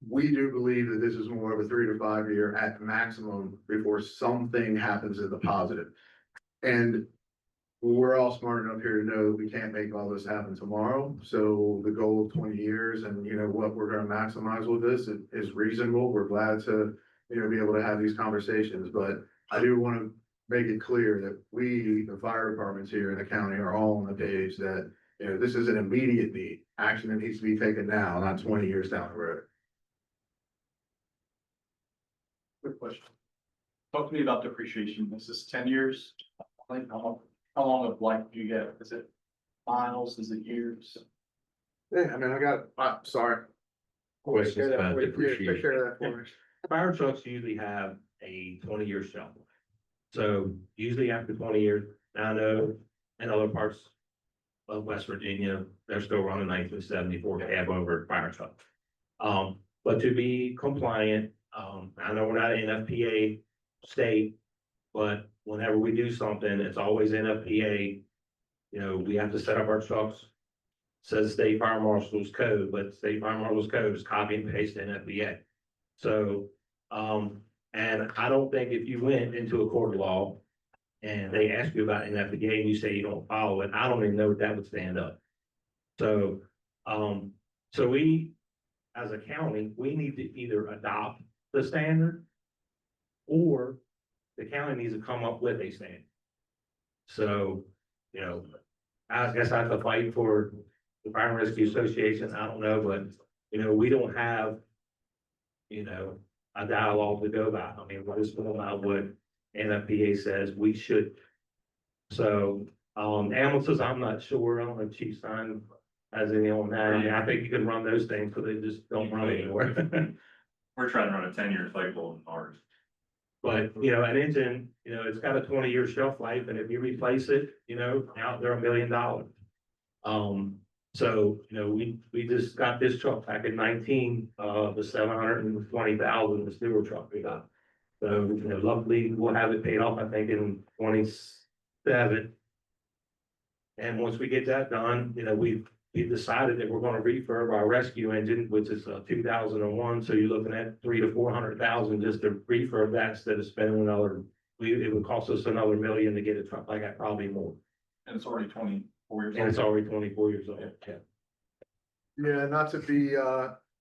[SPEAKER 6] we do believe that this is more of a 3 to 5 year at maximum before something happens in the positive. And we're all smart enough here to know that we can't make all this happen tomorrow. So the goal of 20 years and, you know, what we're going to maximize with this is reasonable. We're glad to, you know, be able to have these conversations, but I do want to make it clear that we, the fire departments here in the county, are all on the page that, you know, this is an immediate need. Action that needs to be taken now, not 20 years down the road.
[SPEAKER 15] Quick question. Talk to me about depreciation. Is this 10 years? Like how long of life do you get? Is it miles? Is it years?
[SPEAKER 6] Yeah, I mean, sorry.
[SPEAKER 12] Questions about
[SPEAKER 6] Take
[SPEAKER 12] depreciation.
[SPEAKER 6] care of that for us.
[SPEAKER 7] Fire trucks usually have a 20-year shelf life. So usually after 20 years, now I know in other parts of West Virginia, they're still running 1974 cab over fire truck. But to be compliant, I know we're not an NFPA state, but whenever we do something, it's always NFPA. You know, we have to set up our trucks. Says State Fire Marshal's code, but State Fire Marshal's code is copy and paste NFPA. So, and I don't think if you went into a court of law and they ask you about NFPA and you say you don't follow it, I don't even know if that would stand up. So, so we, as a county, we need to either adopt the standard or the county needs to come up with a standard. So, you know, I guess I have to fight for the Fire and Rescue Association. I don't know, but, you know, we don't have, you know, a dialogue to go by. I mean, what is going on, what NFPA says we should. So, ambulances, I'm not sure. I don't know if Chief Stein has any on that. I mean, I think you can run those things, but they just don't run anywhere.
[SPEAKER 15] We're trying to run a 10-year cycle in ours.
[SPEAKER 7] But, you know, an engine, you know, it's got a 20-year shelf life, and if you replace it, you know, now they're $1 million. So, you know, we just got this truck back in 19, the 720,000, this newer truck we got. So, you know, luckily we'll have it paid off, I think, in 27. And once we get that done, you know, we've decided that we're gonna refurb our rescue engine, which is a 2001. So you're looking at 300,000 to 400,000 just to refurb that instead of spending another. It would cost us another $1 million to get a truck like that, probably more.
[SPEAKER 15] And it's already 24 years old.
[SPEAKER 7] And it's already 24 years old. Yeah.
[SPEAKER 6] Yeah, not to be,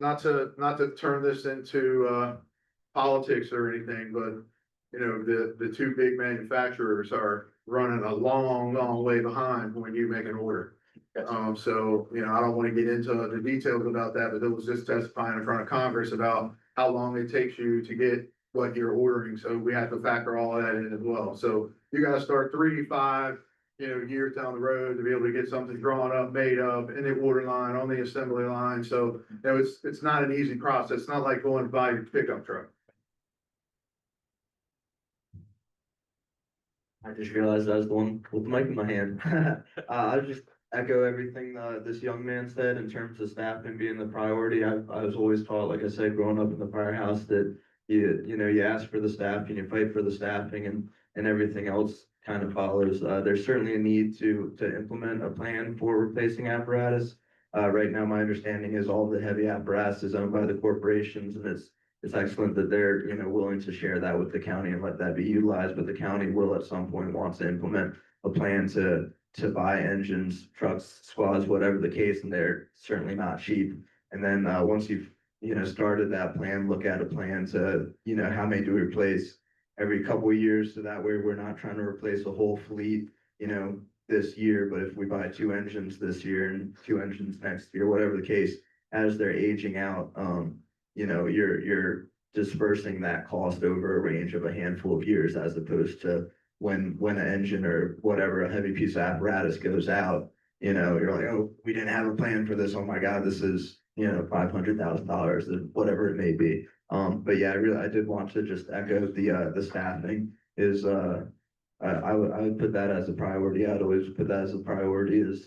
[SPEAKER 6] not to turn this into, politics or anything, but, you know, the two big manufacturers are running a long, long way behind when you make an order. So, you know, I don't want to get into the details about that, but it was just testifying in front of Congress about how long it takes you to get what you're ordering. So we have to factor all of that in as well. So you gotta start 3 to 5, you know, years down the road to be able to get something drawn up, made up in the order line, on the assembly line. So, you know, it's not an easy process. It's not like going to buy your pickup truck.
[SPEAKER 11] I just realized I was the one with the mic in my hand. I would just echo everything this young man said in terms of staffing being the priority. I was always taught, like I said, growing up in the firehouse, that you ask for the staff and you fight for the staffing, and everything else kind of follows. There's certainly a need to implement a plan for replacing apparatus. Right now, my understanding is all the heavy apparatus is owned by the corporations, and it's excellent that they're, willing to share that with the county and let that be utilized, but the county will at some point want to implement a plan to buy engines, trucks, squads, whatever the case, and they're certainly not cheap. And then, once you've, started that plan, look at a plan to, how many do we replace every couple of years, so that way we're not trying to replace a whole fleet, this year, but if we buy 2 engines this year and 2 engines next year, whatever the case, as they're aging out, you're dispersing that cost over a range of a handful of years, as opposed to when an engine or whatever, a heavy piece of apparatus goes out, you're like, oh, we didn't have a plan for this. Oh my God, this is, $500,000, whatever it may be. But yeah, I did want to just echo the staffing is, I would put that as a priority. I'd always put that as a priority is,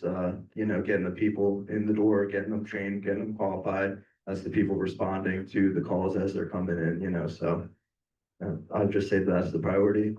[SPEAKER 11] getting the people in the door, getting them trained, getting them qualified as the people responding to the calls as they're coming in, so. I'd just say that's the priority.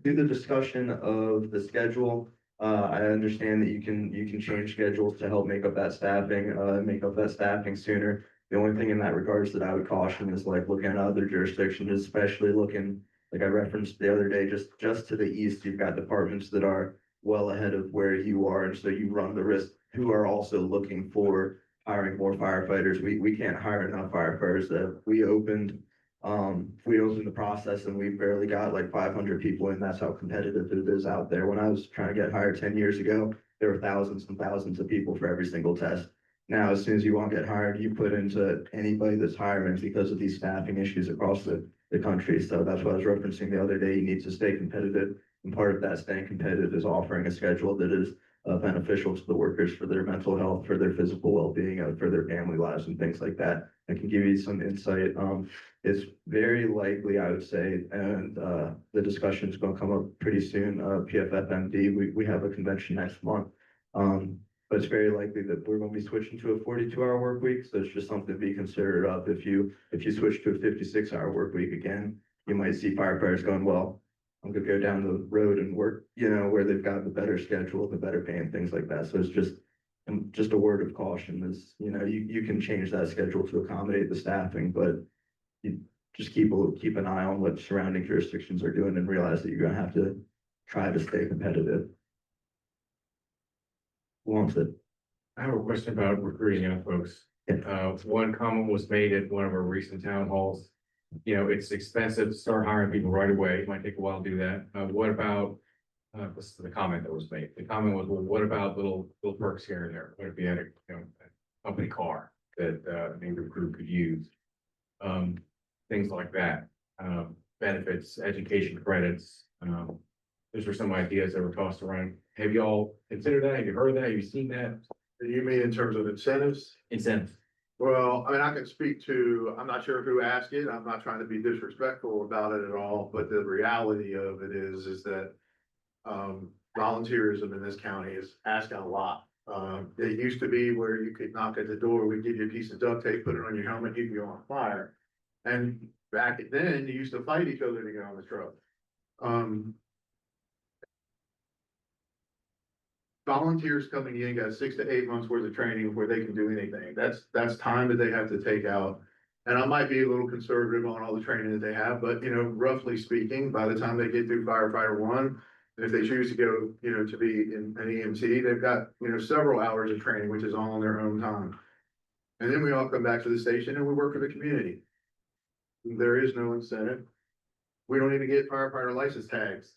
[SPEAKER 11] Do the discussion of the schedule. I understand that you can change schedules to help make up that staffing sooner. The only thing in that regards that I would caution is like looking at other jurisdictions, especially looking, like I referenced the other day, just to the east, you've got departments that are well ahead of where you are, and so you run the risk, who are also looking for hiring more firefighters. We can't hire enough firefighters. We opened the process and we barely got like 500 people in. That's how competitive it is out there. When I was trying to get hired 10 years ago, there were thousands and thousands of people for every single test. Now, as soon as you want to get hired, you put into anybody that's hiring because of these staffing issues across the country. So that's what I was referencing the other day. You need to stay competitive. And part of that staying competitive is offering a schedule that is beneficial to the workers for their mental health, for their physical well-being, for their family lives and things like that. I can give you some insight. It's very likely, I would say, and the discussion is going to come up pretty soon. PFFMD, we have a convention next month. But it's very likely that we're going to be switching to a 42-hour work week. So it's just something to be considered of. If you switch to a 56-hour work week again, you might see firefighters going, well, I'm gonna go down the road and work, where they've got the better schedule, the better pay and things like that. So it's just a word of caution is, you can change that schedule to accommodate the staffing, but you just keep an eye on what surrounding jurisdictions are doing and realize that you're gonna have to try to stay competitive. Who wants it?
[SPEAKER 12] I have a question about recruiting young folks. One comment was made at one of our recent town halls. It's expensive to start hiring people right away. It might take a while to do that. What about, what's the comment that was made? The comment was, well, what about little perks here and there? What if you had a company car that maybe a recruit could use? Things like that, benefits, education credits. Those were some ideas that were tossed around. Have you all considered that? Have you heard of that? Have you seen that?
[SPEAKER 6] You mean in terms of incentives?
[SPEAKER 12] Incentives.
[SPEAKER 6] Well, I mean, I can speak to, I'm not sure who asked it. I'm not trying to be disrespectful about it at all, but the reality of it is that volunteerism in this county is asking a lot. It used to be where you could knock at the door, we'd give you a piece of duct tape, put it on your helmet, keep you on fire. And back then, you used to fight each other to get on the truck. Volunteers coming in got 6 to 8 months worth of training before they can do anything. That's time that they have to take out. And I might be a little conservative on all the training that they have, but roughly speaking, by the time they get through firefighter 1, if they choose to go, to be in an EMT, they've got, several hours of training, which is all on their own time. And then we all come back to the station and we work for the community. There is no incentive. We don't even get firefighter license tags.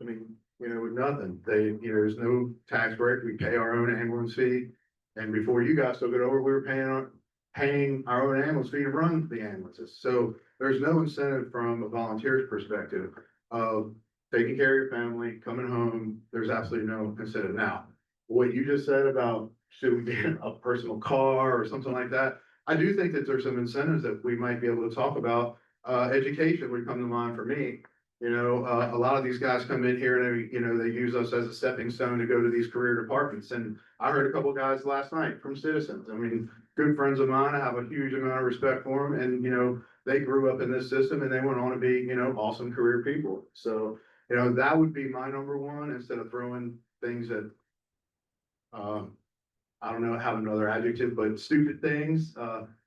[SPEAKER 6] I mean, with nothing. There's no tax break. We pay our own ambulance fee. And before you guys took it over, we were paying our own ambulance fee to run the ambulances. So there's no incentive from a volunteer's perspective of taking care of your family, coming home. There's absolutely no incentive. Now, what you just said about should we get a personal car or something like that, I do think that there's some incentives that we might be able to talk about. Education would come to mind for me. You know, a lot of these guys come in here and they, you know, they use us as a stepping stone to go to these career departments. And I heard a couple guys last night from citizens. I mean, good friends of mine. I have a huge amount of respect for them. And, you know, they grew up in this system and they went on to be, you know, awesome career people. So, you know, that would be my number one instead of throwing things that, I don't know, have another adjective, but stupid things.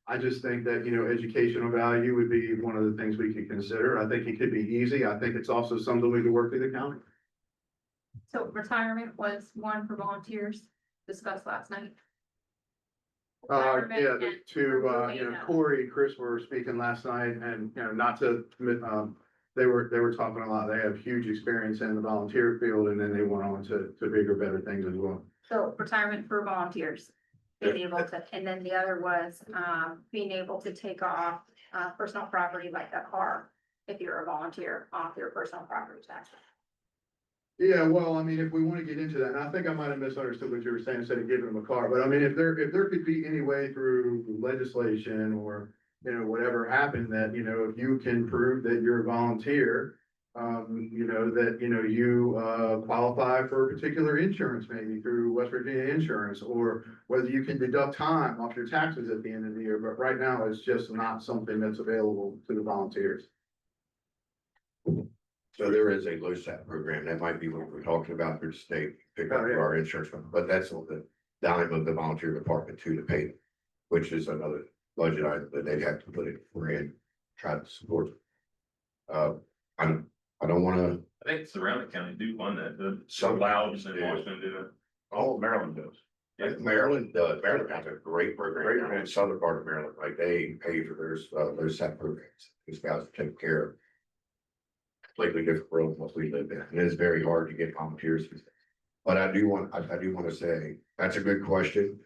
[SPEAKER 6] I just think that, you know, educational value would be one of the things we could consider. I think it could be easy. I think it's also something we could work through the county.
[SPEAKER 9] So retirement was one for volunteers discussed last night. Retirement
[SPEAKER 6] Yeah,
[SPEAKER 9] and
[SPEAKER 6] the two,
[SPEAKER 9] removing,
[SPEAKER 6] you know, Corey and Chris were speaking last night and, you know, not to, they were talking a lot. They have huge experience in the volunteer field and then they went on to bigger, better things as well.
[SPEAKER 9] So retirement for volunteers, being able to, and then the other was, being able to take off, personal property like a car. If you're a volunteer off your personal property tax.
[SPEAKER 6] Yeah, well, I mean, if we want to get into that, and I think I might have misunderstood what you were saying, instead of giving them a car, but I mean, if there could be any way through legislation or, you know, whatever happened that, you know, if you can prove that you're a volunteer, you know, that, you know, you, qualify for a particular insurance, maybe through West Virginia Insurance, or whether you can deduct time off your taxes at the end of the year, but right now it's just not something that's available to the volunteers.
[SPEAKER 13] So there is a LoSAP program. That might be what we're talking about through the state, pick up our insurance fund, but that's on the dime of the volunteer department too to pay, which is another budget item that they'd have to put it for in, try to support. I don't wanna.
[SPEAKER 7] I think surrounding county do fund that,
[SPEAKER 13] Some-
[SPEAKER 7] Louds and
[SPEAKER 13] yeah.
[SPEAKER 7] Washington do it.
[SPEAKER 13] Oh, Maryland does. Maryland has a great program now in southern part of Maryland, like they pay for those SAP programs. These guys are taken care of. Completely different world than what we live in, and it's very hard to get volunteers. But I do want to say, that's a good question.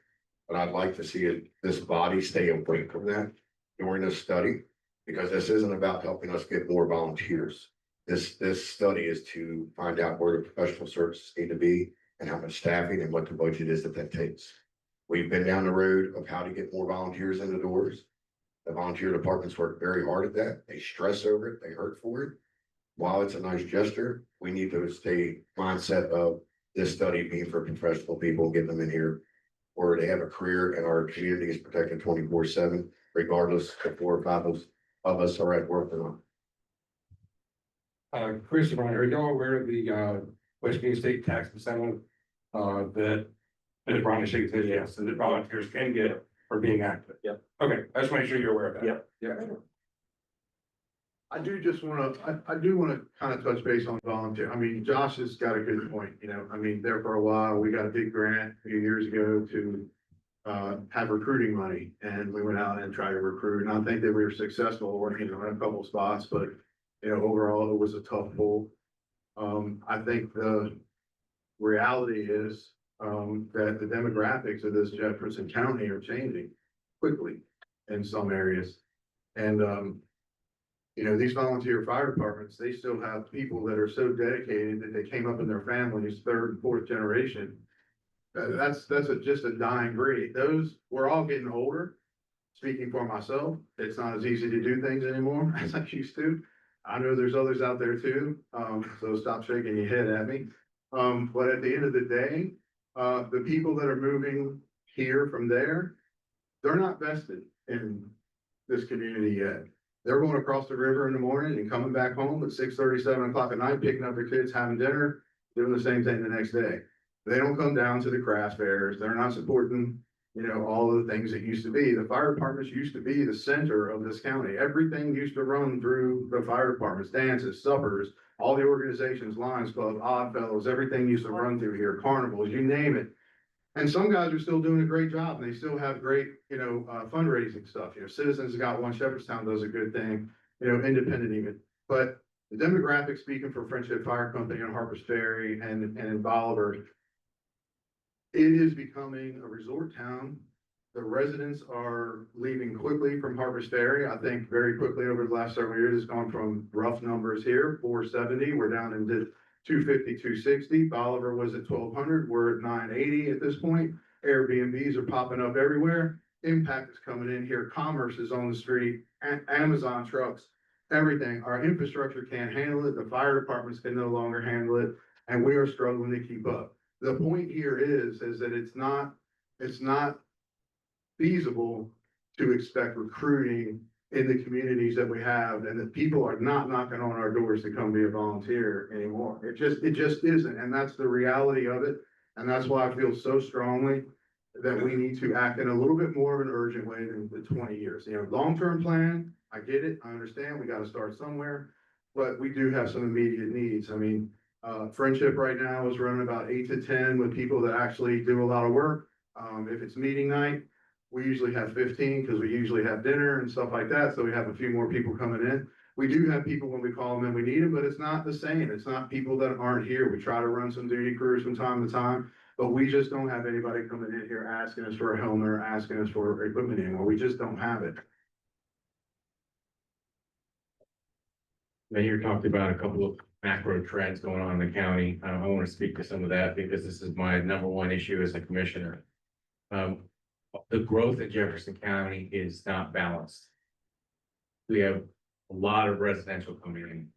[SPEAKER 13] But I'd like to see this body stay away from that during this study, because this isn't about helping us get more volunteers. This study is to find out where the professional services need to be and how much staffing and what the budget is that takes. We've been down the road of how to get more volunteers in the doors. The volunteer departments work very hard at that. They stress over it, they hurt for it. While it's a nice gesture, we need to stay mindset of this study being for professional people, getting them in here where they have a career and our community is protected 24/7, regardless if 4 or 5 of us are at work or not.
[SPEAKER 4] Christopher, are y'all aware of the West Virginia State Tax Incentive that Ronnie Shake said yes, and that volunteers can get for being active?
[SPEAKER 1] Yep.
[SPEAKER 4] Okay, I just want to make sure you're aware of that.
[SPEAKER 1] Yep.
[SPEAKER 4] Yeah.
[SPEAKER 6] I do just wanna, I do wanna kind of touch base on volunteer. I mean, Josh has got a good point, you know, I mean, there for a while, we got a big grant a few years ago to have recruiting money, and we went out and tried to recruit, and I think that we were successful, working in a couple of spots, but you know, overall, it was a tough pull. I think the reality is that the demographics of this Jefferson County are changing quickly in some areas. And you know, these volunteer fire departments, they still have people that are so dedicated that they came up in their families, 3rd and 4th generation. That's just a dying breed. We're all getting older. Speaking for myself, it's not as easy to do things anymore as I used to. I know there's others out there too, so stop shaking your head at me. But at the end of the day, the people that are moving here from there, they're not vested in this community yet. They're going across the river in the morning and coming back home at 6:30, 7 o'clock at night, picking up their kids, having dinner, doing the same thing the next day. They don't come down to the craft fairs. They're not supporting, you know, all of the things that used to be. The fire departments used to be the center of this county. Everything used to run through the fire departments, dances, suppers, all the organizations, Lions Club, Odd Fellows, everything used to run through here, carnivals, you name it. And some guys are still doing a great job, and they still have great, you know, fundraising stuff. You know, Citizens has got one, Shepherdstown does a good thing, you know, independent even. But the demographic, speaking for Friendship Fire Company in Harpers Ferry and in Bolivar, it is becoming a resort town. The residents are leaving quickly from Harpers Ferry. I think very quickly over the last several years, it's gone from rough numbers here, 470, we're down into 250, 260. Bolivar was at 1,200. We're at 980 at this point. Airbnbs are popping up everywhere. Impact is coming in here. Commerce is on the street. Amazon trucks. everything. Our infrastructure can't handle it. The fire departments can no longer handle it, and we are struggling to keep up. The point here is that it's not feasible to expect recruiting in the communities that we have, and that people are not knocking on our doors to come be a volunteer anymore. It just isn't, and that's the reality of it. And that's why I feel so strongly that we need to act in a little bit more of an urgent way than the 20 years. You know, long-term plan, I get it, I understand, we gotta start somewhere, but we do have some immediate needs. I mean, Friendship right now is running about 8 to 10 with people that actually do a lot of work. If it's meeting night, we usually have 15 because we usually have dinner and stuff like that, so we have a few more people coming in. We do have people when we call them and we need them, but it's not the same. It's not people that aren't here. We try to run some duty crews from time to time, but we just don't have anybody coming in here asking us for a helmet or asking us for equipment anymore. We just don't have it.
[SPEAKER 3] Mayor talked about a couple of macro trends going on in the county. I want to speak to some of that because this is my number one issue as a commissioner. The growth in Jefferson County is not balanced. We have a lot of residential coming in.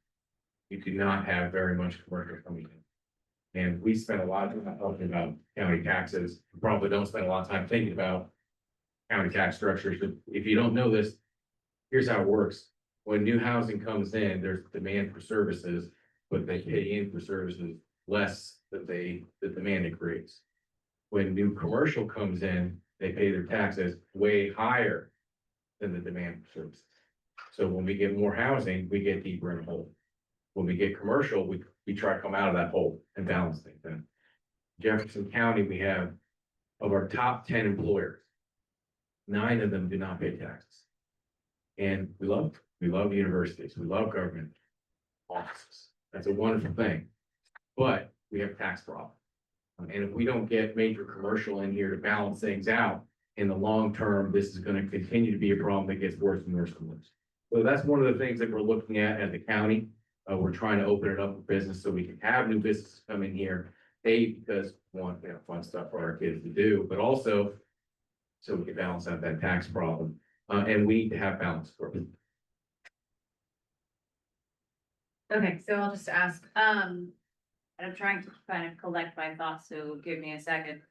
[SPEAKER 3] You do not have very much commercial coming in. And we spend a lot of time talking about county taxes. We probably don't spend a lot of time thinking about county tax structures. If you don't know this, here's how it works. When new housing comes in, there's demand for services, but they pay in for services less than the demand it creates. When new commercial comes in, they pay their taxes way higher than the demand for services. So when we get more housing, we get deeper in a hole. When we get commercial, we try to come out of that hole and balance things. In Jefferson County, we have of our top 10 employers, 9 of them do not pay taxes. And we love universities, we love government offices. That's a wonderful thing. But we have tax problems. And if we don't get major commercial in here to balance things out, in the long term, this is going to continue to be a problem that gets worse and worse and worse. So that's one of the things that we're looking at the county. We're trying to open it up for business so we can have new businesses come in here. Because we want fun stuff for our kids to do, but also so we can balance out that tax problem. And we need to have balance for it.
[SPEAKER 9] Okay, so I'll just ask, I'm trying to kind of collect my thoughts, so give me a second.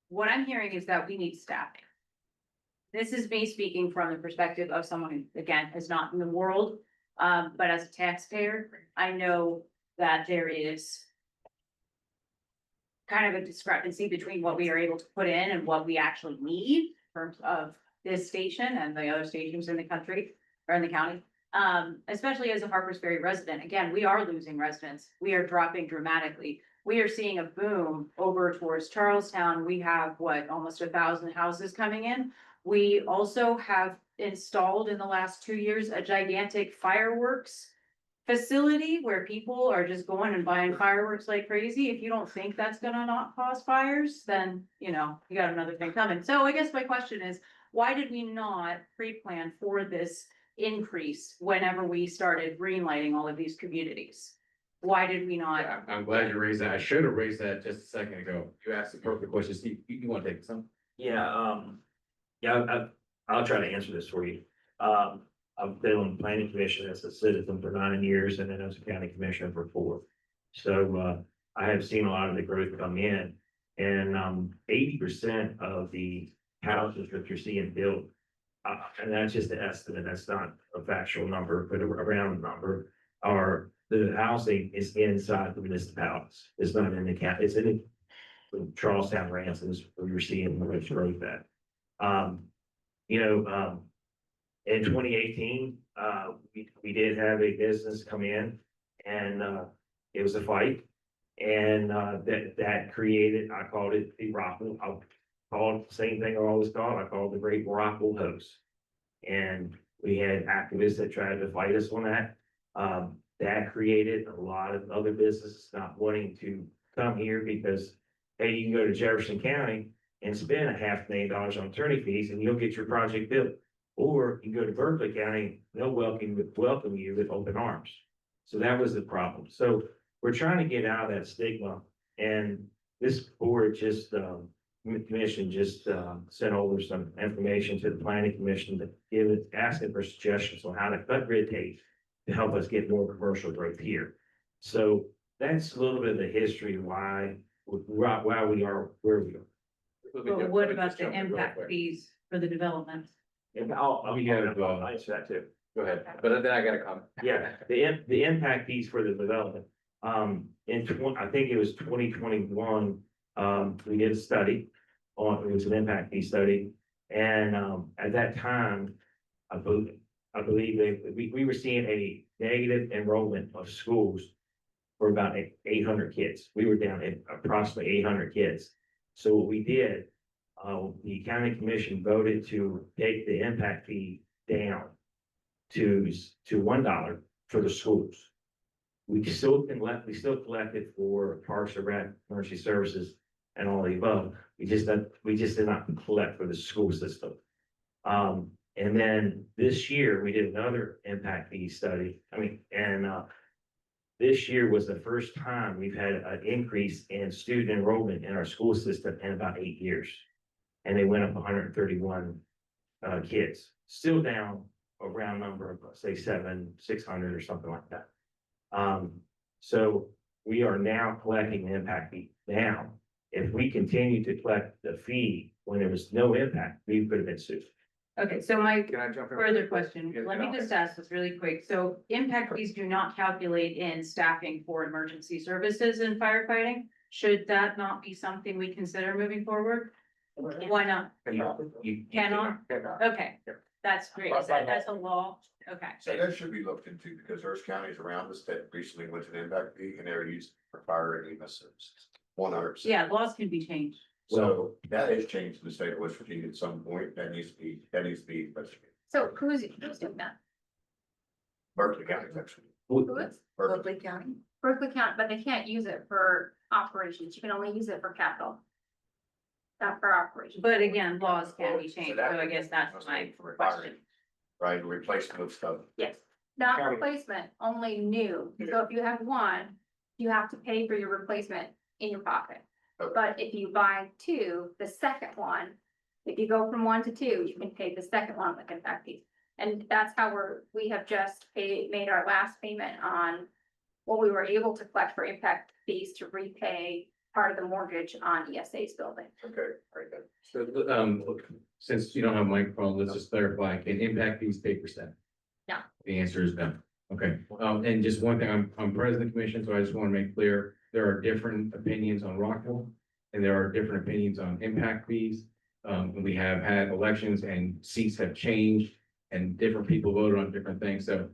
[SPEAKER 9] What I'm hearing is that we need staffing. This is me speaking from the perspective of someone who, again, is not in the world. But as a taxpayer, I know that there is kind of a discrepancy between what we are able to put in and what we actually need in terms of this station and the other stations in the country or in the county. Especially as a Harpers Ferry resident, again, we are losing residents. We are dropping dramatically. We are seeing a boom over towards Charlestown. We have almost 1,000 houses coming in. We also have installed in the last 2 years a gigantic fireworks facility where people are just going and buying fireworks like crazy. If you don't think that's gonna not cause fires, then, you got another thing coming. So I guess my question is, why did we not pre-plan for this increase whenever we started greenlighting all of these communities? Why did we not?
[SPEAKER 3] Yeah, I'm glad you raised that. I should have raised that just a second ago. You asked the perfect question. Steve, you want to take some?
[SPEAKER 1] Yeah, I'll try to answer this for you. I've been on the planning commission as a citizen for 9 years and then as a county commissioner for 4. So, I have seen a lot of the growth come in, and 80% of the houses that you're seeing built, and that's just an estimate, that's not a factual number, but a round number, are the housing is inside the municipalities. It's not in the county, it's in the Charlestown, Ransom's where you're seeing the much growth at. In 2018, we did have a business come in, and it was a fight. And that created, I called it the Rockville, I'll call it the same thing I always call it, I call it the Great Rockville Hoax. And we had activists that tried to fight us on that. That created a lot of other businesses not wanting to come here because, hey, you can go to Jefferson County and spend $500,000 on attorney fees and you'll get your project built. Or you go to Berkeley County, they'll welcome you with open arms. So that was the problem. So we're trying to get out of that stigma, and this board just commission just, sent over some information to the planning commission to give it, asking for suggestions on how to cut red tape to help us get more commercial growth here. So that's a little bit of the history of why we are where we are.
[SPEAKER 9] But what about the impact fees for the development?
[SPEAKER 1] And
[SPEAKER 3] We have,
[SPEAKER 1] I'll answer that too.
[SPEAKER 2] Go ahead, but then I got a comment.
[SPEAKER 1] Yeah, the impact fees for the development, I think it was 2021, we did a study on, it was an impact fee study. And, at that time, I believe we were seeing a negative enrollment of schools for about 800 kids. We were down at approximately 800 kids. So what we did, the county commission voted to take the impact fee down to $1 for the schools. We still collected for Parks and Rec, Emergency Services, and all the above. We just did not collect for the school system. And then this year, we did another impact fee study. This year was the first time we've had an increase in student enrollment in our school system in about 8 years. And they went up 131 kids, still down a round number of, say, 600 or something like that. So we are now collecting the impact fee. Now, if we continue to collect the fee when there was no impact, we could have been sued.
[SPEAKER 9] Okay, so my
[SPEAKER 2] Can I jump in?
[SPEAKER 9] further question, let me just ask this really quick. So impact fees do not calculate in staffing for emergency services and firefighting. Should that not be something we consider moving forward? Why not?
[SPEAKER 1] You
[SPEAKER 9] Cannot? Okay, that's great. That's a law. Okay.
[SPEAKER 13] So that should be looked into because there's counties around us that recently went to the impact fee and they're used for fire and EMS services. 100%.
[SPEAKER 9] Yeah, laws can be changed.
[SPEAKER 13] So that has changed in the state of West Virginia at some point. That needs to be investigated.
[SPEAKER 16] So who's doing that?
[SPEAKER 13] Berkeley County actually.
[SPEAKER 16] Who is?
[SPEAKER 13] Berkeley.
[SPEAKER 16] County. Berkeley County, but they can't use it for operations. You can only use it for capital. Not for operations.
[SPEAKER 9] But again, laws can be changed. So I guess that's my question.
[SPEAKER 13] Right, replacement of stuff.
[SPEAKER 16] Yes, not replacement, only new. So if you have one, you have to pay for your replacement in your pocket.
[SPEAKER 13] Okay.
[SPEAKER 16] But if you buy two, the second one, if you go from 1 to 2, you can pay the second one with impact fees. And that's how we have just made our last payment on what we were able to collect for impact fees to repay part of the mortgage on ESA's building.
[SPEAKER 13] Okay, very good.
[SPEAKER 3] So, since you don't have a microphone, let's just clarify, can impact fees pay percent?
[SPEAKER 16] No.
[SPEAKER 3] The answer is no. Okay, and just one thing, I'm president of the commission, so I just want to make clear, there are different opinions on Rockville. And there are different opinions on impact fees. And we have had elections and seats have changed and different people voted on different things. So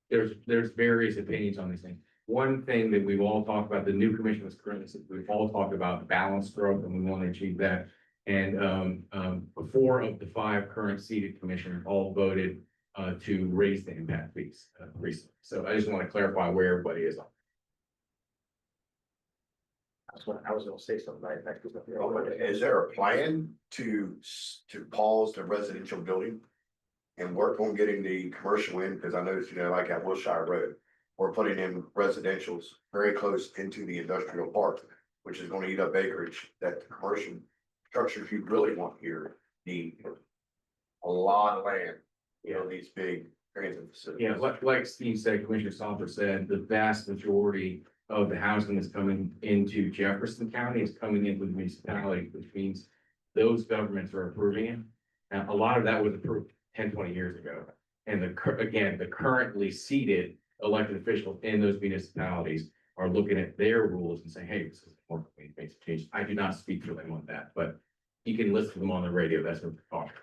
[SPEAKER 3] there's various opinions on these things. One thing that we've all talked about, the new commission was currently, we've all talked about balanced growth and we want to achieve that. And 4 of the 5 current seated commissioners all voted to raise the impact fees recently. So I just want to clarify where everybody is on.
[SPEAKER 2] I was gonna say something like that.
[SPEAKER 13] Is there a plan to pause the residential building? And work on getting the commercial in, because I noticed, like at Wilshire Road, we're putting in residentials very close into the industrial park, which is gonna eat up acreage that the commercial structures you really want here need a lot of land, these big transit facilities.
[SPEAKER 3] Yeah, like Steve said, Commissioner Salter said, the vast majority of the housing that's coming into Jefferson County is coming into the municipality, which means those governments are approving it. Now, a lot of that was approved 10, 20 years ago. And the currently seated elected officials in those municipalities are looking at their rules and saying, hey, this is more basic change. I do not speak for them on that, but you can listen to them on the radio. That's what they're talking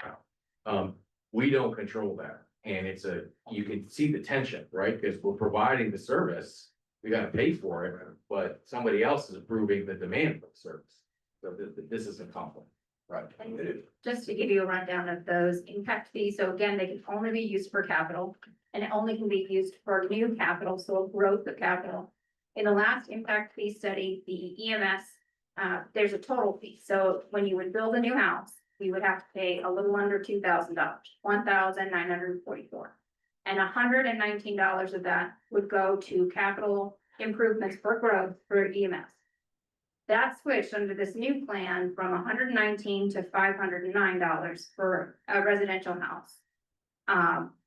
[SPEAKER 3] about. We don't control that. And you can see the tension, right? Because we're providing the service. We gotta pay for it, but somebody else is approving the demand for the service. So this is a conflict.
[SPEAKER 13] Right.
[SPEAKER 16] And just to give you a rundown of those impact fees, so again, they can only be used for capital. And it only can be used for new capital, so growth of capital. In the last impact fee study, the EMS, there's a total fee. So when you would build a new house, we would have to pay a little under $2,000, $1,944. And $119 of that would go to capital improvements for growth for EMS. That switched under this new plan from $119 to $509 for a residential house.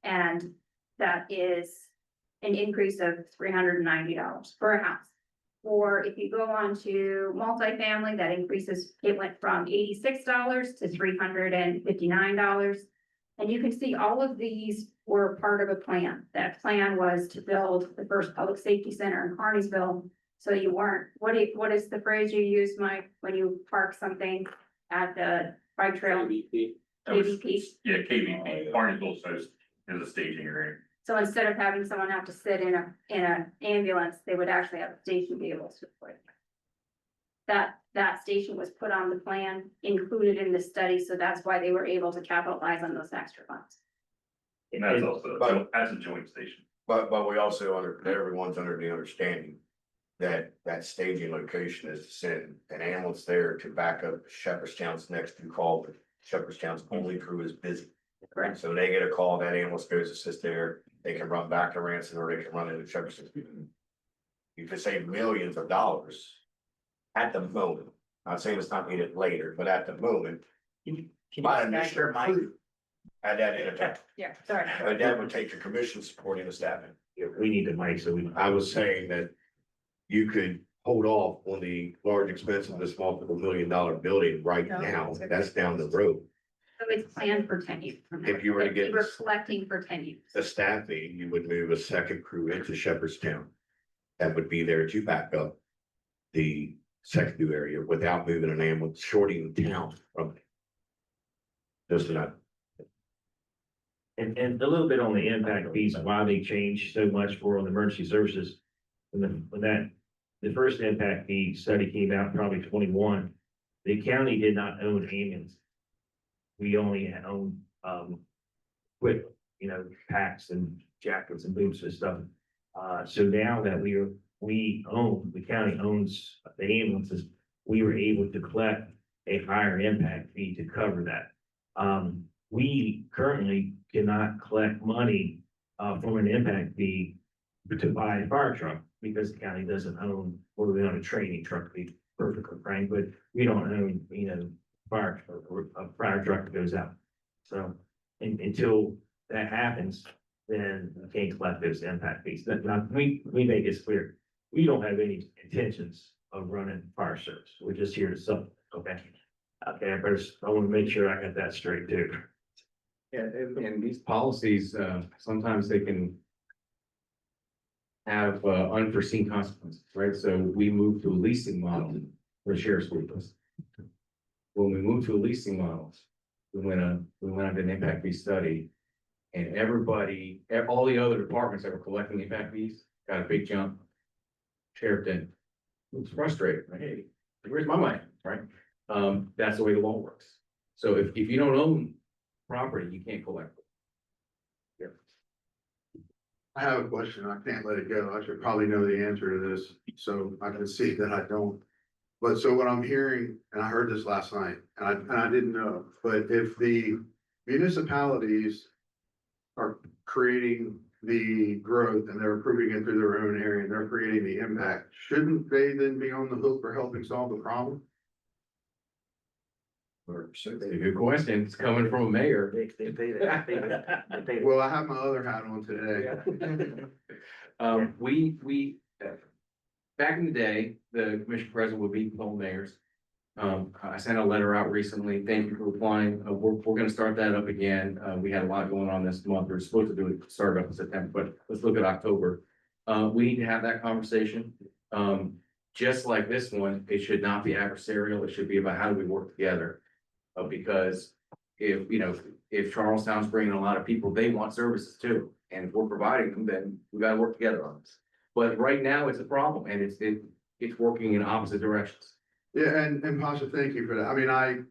[SPEAKER 16] And that is an increase of $390 for a house. Or if you go on to multifamily, that increases, it went from $86 to $359. And you can see all of these were part of a plan. That plan was to build the first public safety center in Carneysville. So you weren't, what is the phrase you use, Mike, when you park something at the bike trail?
[SPEAKER 15] KVP.
[SPEAKER 16] KVP.
[SPEAKER 15] Yeah, KVP, Barnesville is a staging area.
[SPEAKER 16] So instead of having someone have to sit in a ambulance, they would actually have a station be able to support it. That station was put on the plan, included in the study, so that's why they were able to capitalize on those extra funds.
[SPEAKER 15] And that's also, that's a joint station.
[SPEAKER 13] But we also everyone's under the understanding that that staging location is to send an ambulance there to back up Shepherdstown's next two call. Shepherdstown's only crew is busy.
[SPEAKER 16] Correct.
[SPEAKER 13] So they get a call, that ambulance goes to assist there, they can run back to Ranson or they can run into Jefferson. You could save millions of dollars at the moment. Not saying it's not needed later, but at the moment. Buy an extra crew. Add that in a
[SPEAKER 16] Yeah, sorry.
[SPEAKER 13] but that would take the commission supporting the staffing.
[SPEAKER 1] Yeah, we need the mic, so we.
[SPEAKER 13] I was saying that you could hold off on the large expense of this multiple $1 million building right now. That's down the road.
[SPEAKER 16] So it's planned for 10 years.
[SPEAKER 13] If you were to get
[SPEAKER 16] We're collecting for 10 years.
[SPEAKER 13] the staffing, you would move a second crew into Shepherdstown. That would be there to back up the second new area without moving an ambulance, shorting town from it. Just not.
[SPEAKER 1] And a little bit on the impact fees, why they changed so much for on the emergency services. The first impact fee study came out probably 21, the county did not own ambulance. We only owned, equipment, packs and jackets and boots and stuff. So now that the county owns the ambulances, we were able to collect a higher impact fee to cover that. We currently cannot collect money from an impact fee to buy a fire truck because the county doesn't own, or we own a training truck, to be perfectly frank, but we don't own, fire truck or a fire truck that goes out. So until that happens, then we can't collect those impact fees. Now, we make this clear. We don't have any intentions of running fire service. We're just here to sell. Okay. Okay, I want to make sure I got that straight too.
[SPEAKER 3] Yeah, and these policies, sometimes they can have unforeseen consequences, right? So we moved to a leasing model for sheriff's vehicles. When we moved to a leasing model, we went on an impact fee study. And all the other departments that were collecting impact fees got a big jump. Sheriff didn't. It was frustrated, right? Hey, where's my money, right? That's the way the law works. So if you don't own property, you can't collect it.
[SPEAKER 6] I have a question. I can't let it go. I should probably know the answer to this, so I can see that I don't. But so what I'm hearing, and I heard this last night, and I didn't know, but if the municipalities are creating the growth and they're approving it through their own area and they're creating the impact, shouldn't they then be on the hook for helping solve the problem?
[SPEAKER 3] It's a good question. It's coming from a mayor.
[SPEAKER 1] They pay that. They pay that.
[SPEAKER 6] Well, I have my other hat on today.
[SPEAKER 3] Back in the day, the commission president would meet with all mayors. I sent a letter out recently. Thank you for replying. We're gonna start that up again. We had a lot going on this month. We're supposed to do it, start up in September, but let's look at October. We need to have that conversation. Just like this one, it should not be adversarial. It should be about how do we work together? Because if Charlestown's bringing a lot of people, they want services too. And if we're providing them, then we gotta work together on this. But right now, it's a problem and it's working in opposite directions.
[SPEAKER 6] Yeah, and Pasha, thank you for that. I mean, I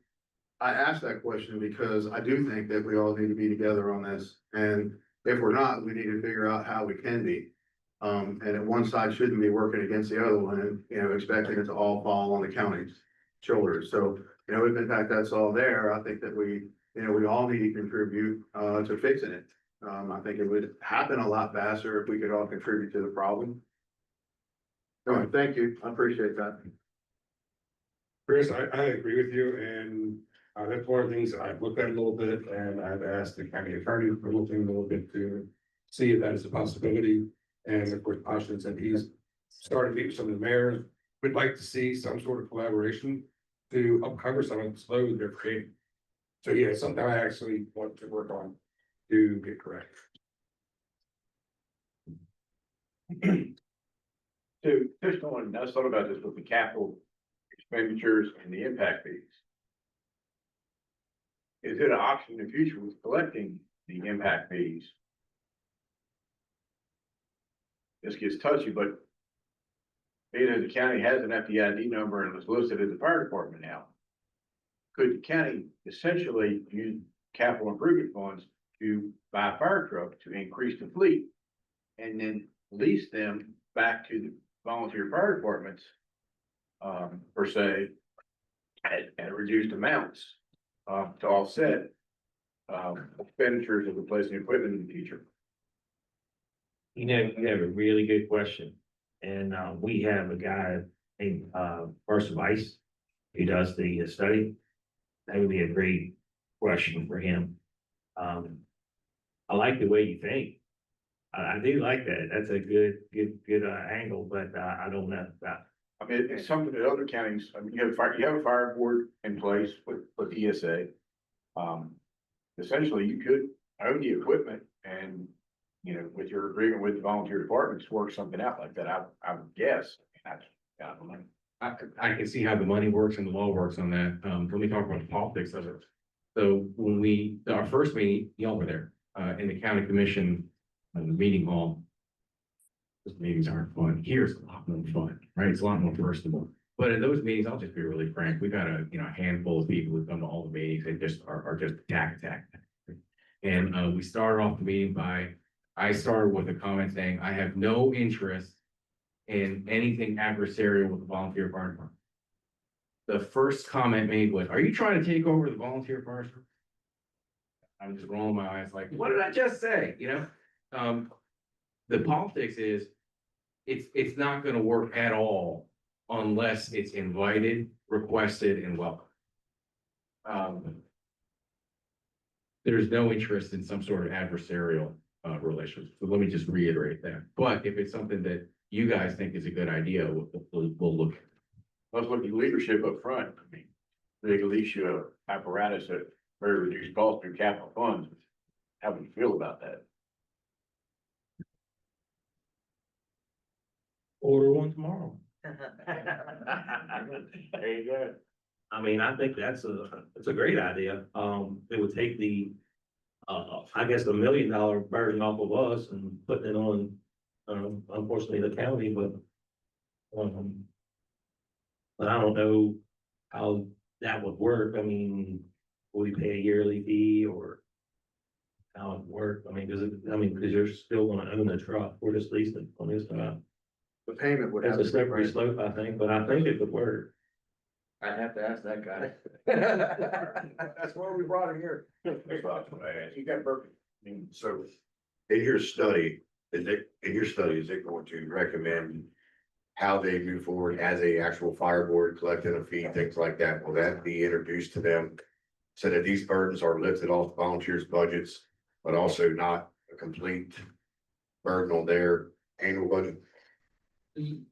[SPEAKER 6] asked that question because I do think that we all need to be together on this. And if we're not, we need to figure out how we can be. And that one side shouldn't be working against the other one and, expecting it to all fall on the county's shoulders. So, if in fact that's all there, I think that we all need to contribute to fixing it. I think it would happen a lot faster if we could all contribute to the problem. All right, thank you. I appreciate that.
[SPEAKER 4] Chris, I agree with you, and that's one of the things I've looked at a little bit, and I've asked the county attorney for looking a little bit to see if that is a possibility. And of course, Austin said he's started meeting some of the mayors, would like to see some sort of collaboration to help cover some of the load they're creating. So yeah, it's something I actually want to work on to get correct.
[SPEAKER 17] So just on, I was thought about this with the capital expenditures and the impact fees. Is it an option in the future with collecting the impact fees? This gets touchy, but being that the county has an FDID number and was listed as a fire department now, could the county essentially use capital improvement funds to buy a fire truck to increase the fleet and then lease them back to the volunteer fire departments, per se, at reduced amounts, to offset, expenditures of replacing equipment in the future?
[SPEAKER 1] You know, you have a really good question. And, we have a guy named, Parson Weiss, who does the study. That would be a great question for him. I like the way you think. I do like that. That's a good angle, but, I don't know about.
[SPEAKER 17] I mean, it's something that other counties, I mean, you have a fire board in place with ESA. Essentially, you could own the equipment and, you know, with your agreement with the volunteer departments, work something out like that, I would guess. I don't know.
[SPEAKER 3] I can see how the money works and the law works on that. Let me talk about the politics of it. So when our first meeting, y'all were there, in the county commission, the meeting hall. Those meetings aren't fun. Here's a lot more fun, right? It's a lot more personable. But in those meetings, I'll just be really frank, we've got a handful of people who come to all the meetings and just are just attack. And we started off the meeting I started with a comment saying, I have no interest in anything adversarial with the volunteer fire department. The first comment made was, are you trying to take over the volunteer fire department? I'm just rolling my eyes like, what did I just say? The politics is, it's not gonna work at all unless it's invited, requested, and welcome. There's no interest in some sort of adversarial relationship. So let me just reiterate that. But if it's something that you guys think is a good idea, we'll look.
[SPEAKER 17] Let's look at leadership up front. I mean, they can lease you an apparatus at very reduced cost through capital funds. How would you feel about that?
[SPEAKER 7] Order one tomorrow.
[SPEAKER 1] There you go.
[SPEAKER 7] I mean, I think it's a great idea. It would take the, I guess, the $1 million burden off of us and putting it on, unfortunately, the county, but I don't know how that would work. I mean, will we pay a yearly fee or how it work? I mean, because you're still gonna own the truck. We're just leasing on this stuff.
[SPEAKER 2] The payment would have
[SPEAKER 7] It's a
[SPEAKER 2] to be
[SPEAKER 7] slippery
[SPEAKER 2] right.
[SPEAKER 7] slope, I think, but I think it would work.
[SPEAKER 2] I'd have to ask that guy. That's why we brought him here.
[SPEAKER 17] You got perfect. I mean,
[SPEAKER 13] So in your study, is it going to recommend how they move forward as a actual fire board, collecting a fee, things like that? Will that be introduced to them? So that these burdens are lifted off volunteers' budgets, but also not a complete burden on their annual budget?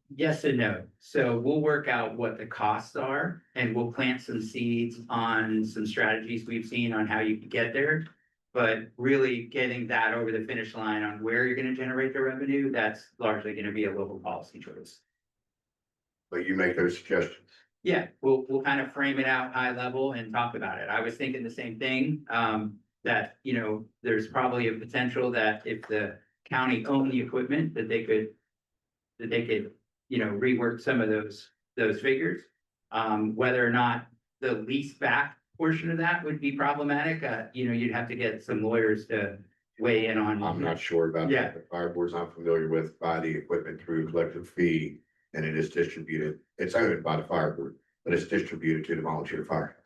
[SPEAKER 8] Yes and no. So we'll work out what the costs are and we'll plant some seeds on some strategies we've seen on how you can get there. But really getting that over the finish line on where you're gonna generate the revenue, that's largely gonna be a local policy choice.
[SPEAKER 13] But you make those suggestions.
[SPEAKER 8] Yeah, we'll kind of frame it out high level and talk about it. I was thinking the same thing, that, there's probably a potential that if the county owned the equipment, that they could, rework some of those figures. Whether or not the lease back portion of that would be problematic, you'd have to get some lawyers to weigh in on.
[SPEAKER 13] I'm not sure about
[SPEAKER 8] Yeah.
[SPEAKER 13] that. The fire boards I'm familiar with buy the equipment through collective fee and it is distributed. It's owned by the fire board, but it's distributed to the volunteer fire.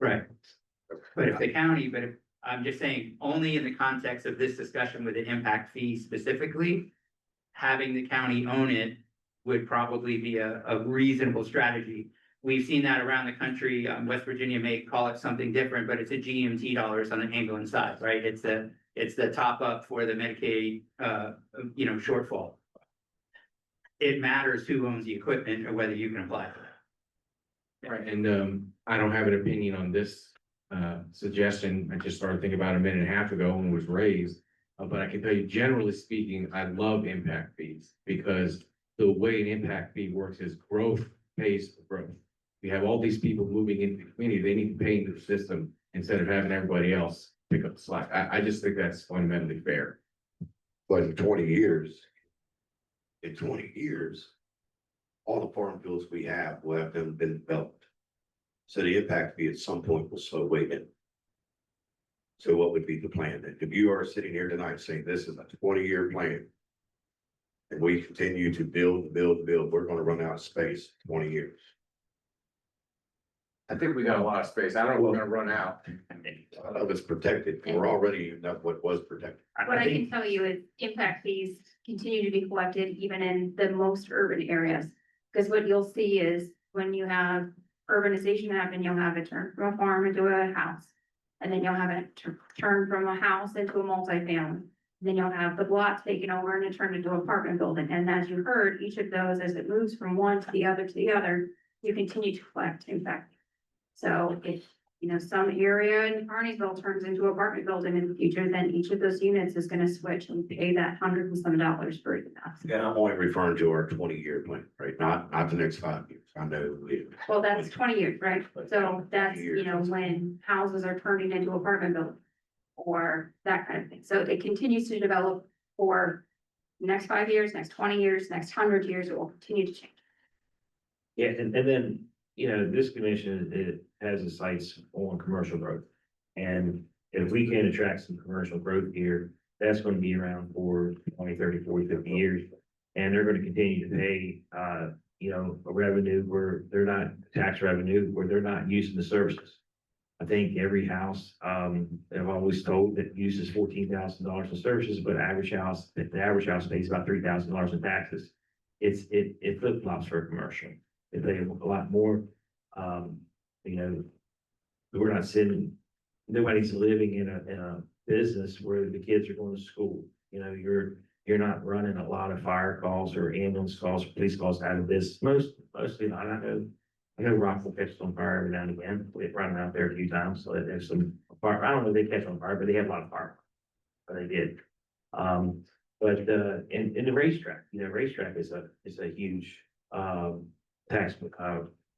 [SPEAKER 8] Right. But if I'm just saying, only in the context of this discussion with the impact fee specifically, having the county own it would probably be a reasonable strategy. we've seen that around the country. West Virginia may call it something different, but it's a GMT dollars on the ambulance side, right? It's the top up for the Medicaid, shortfall. It matters who owns the equipment or whether you can apply for that.
[SPEAKER 12] Right, and I don't have an opinion on this suggestion. I just started thinking about it a minute and a half ago when it was raised. But I can tell you, generally speaking, I love impact fees because the way an impact fee works is growth pays for growth. We have all these people moving into the community, they need to pay into the system instead of having everybody else pick up the slack. I just think that's fundamentally fair.
[SPEAKER 13] But in 20 years, all the farm fields we have will have been developed. So the impact fee at some point will slow way down. So what would be the plan then? If you are sitting here tonight saying this is a 20-year plan, and we continue to build, we're gonna run out of space in 20 years.
[SPEAKER 3] I think we got a lot of space. I don't know if we're gonna run out.
[SPEAKER 13] Of it's protected, we're already, not what was protected.
[SPEAKER 16] What I can tell you is impact fees continue to be collected even in the most urban areas. Because what you'll see is when you have urbanization happen, you'll have it turn from a farm into a house. And then you'll have it turn from a house into a multifamily. Then you'll have the block taken over and it turned into an apartment building. And as you heard, each of those, as it moves from one to the other, you continue to collect impact. So if, some area in Carneysville turns into an apartment building in the future, then each of those units is gonna switch and pay that $100 and some for that.
[SPEAKER 13] And I'm only referring to our 20-year plan, right? Not the next 5 years. I know.
[SPEAKER 16] Well, that's 20 years, right? So that's, when houses are turning into apartment buildings or that kind of thing. So it continues to develop for next 5 years, next 20 years, next 100 years, it will continue to change.
[SPEAKER 1] Yeah, and then, this commission, it has its sights on commercial growth. And if we can attract some commercial growth here, that's gonna be around for 20, 30, 40, 50 years. And they're gonna continue to pay, a revenue where they're not tax revenue, where they're not using the services. I think every house, I've always told that uses $14,000 in services, but the average house pays about $3,000 in taxes. It flip flops for a commercial. They pay a lot more. We're not sitting, nobody's living in a business where the kids are going to school. You're not running a lot of fire calls or ambulance calls, or police calls out of this. Mostly not. I know Rockville catches on fire every now and again. We've run out there a few times, so there's some fire. I don't know if they catch on fire, but they have a lot of fire. But they did. But in the racetrack, racetrack is a huge tax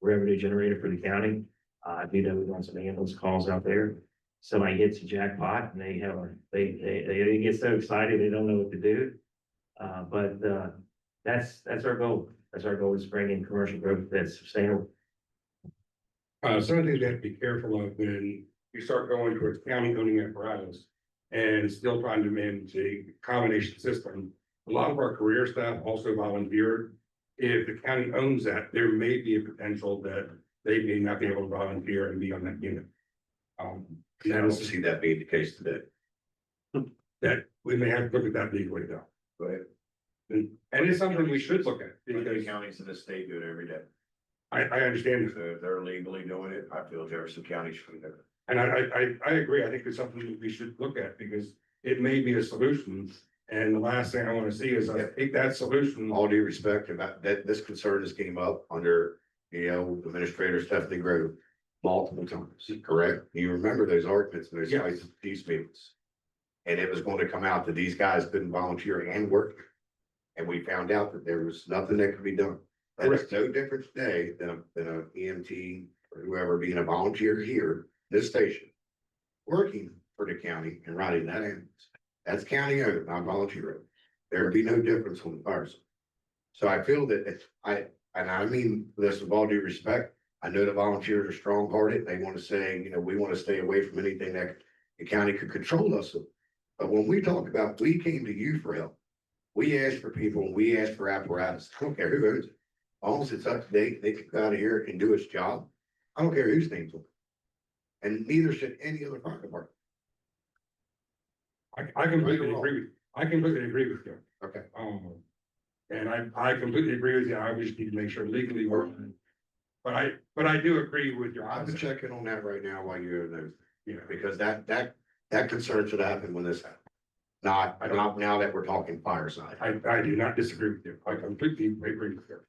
[SPEAKER 1] revenue generator for the county. I do know we want some ambulance calls out there. Somebody hits a jackpot and they get so excited they don't know what to do. But that's our goal. That's our goal, is bring in commercial growth that's sustainable.
[SPEAKER 4] Something that to be careful of when you start going towards county owning apparatus and still trying to manage a combination system. A lot of our career staff also volunteer. If the county owns that, there may be a potential that they may not be able to volunteer and be on that unit.
[SPEAKER 13] I don't see that being the case today.
[SPEAKER 4] That we may have to look at that legally though.
[SPEAKER 13] Go ahead.
[SPEAKER 4] And it's something we should look at
[SPEAKER 17] The
[SPEAKER 4] because
[SPEAKER 17] counties in the state do it every day.
[SPEAKER 4] I understand
[SPEAKER 17] So if they're legally doing it, I feel Jefferson County should do it.
[SPEAKER 4] and I agree. I think it's something that we should look at because it may be a solution. And the last thing I want to see is I take that solution.
[SPEAKER 13] All due respect, about that, this concern has came up under, Administrator Stephanie Grove multiple times, correct? You remember those arguments and those
[SPEAKER 4] Yes.
[SPEAKER 13] fights at these meetings? And it was going to come out that these guys couldn't volunteer and work. And we found out that there was nothing that could be done. That is no different today than a EMT or whoever being a volunteer here, this station, working for the county and riding that ambulance. That's county owned, not volunteer owned. There would be no difference on the fire side. So I feel that I mean this with all due respect, I know the volunteers are strong hearted. They want to say, we want to stay away from anything that the county could control us. But when we talk about, we came to you for help. We asked for people, and we asked for apparatus. I don't care who owns it. As long as it's up to date, they can go out of here and do its job. I don't care whose name's on it. And neither should any other fire department.
[SPEAKER 4] I completely agree with, you.
[SPEAKER 13] Okay.
[SPEAKER 4] And I completely agree with you. I just need to make sure legally we're But I do agree with your.
[SPEAKER 13] I would check in on that right now while you're there, because that concern should happen when this happens. Not now that we're talking fireside.
[SPEAKER 4] I do not disagree with you. I completely agree with you.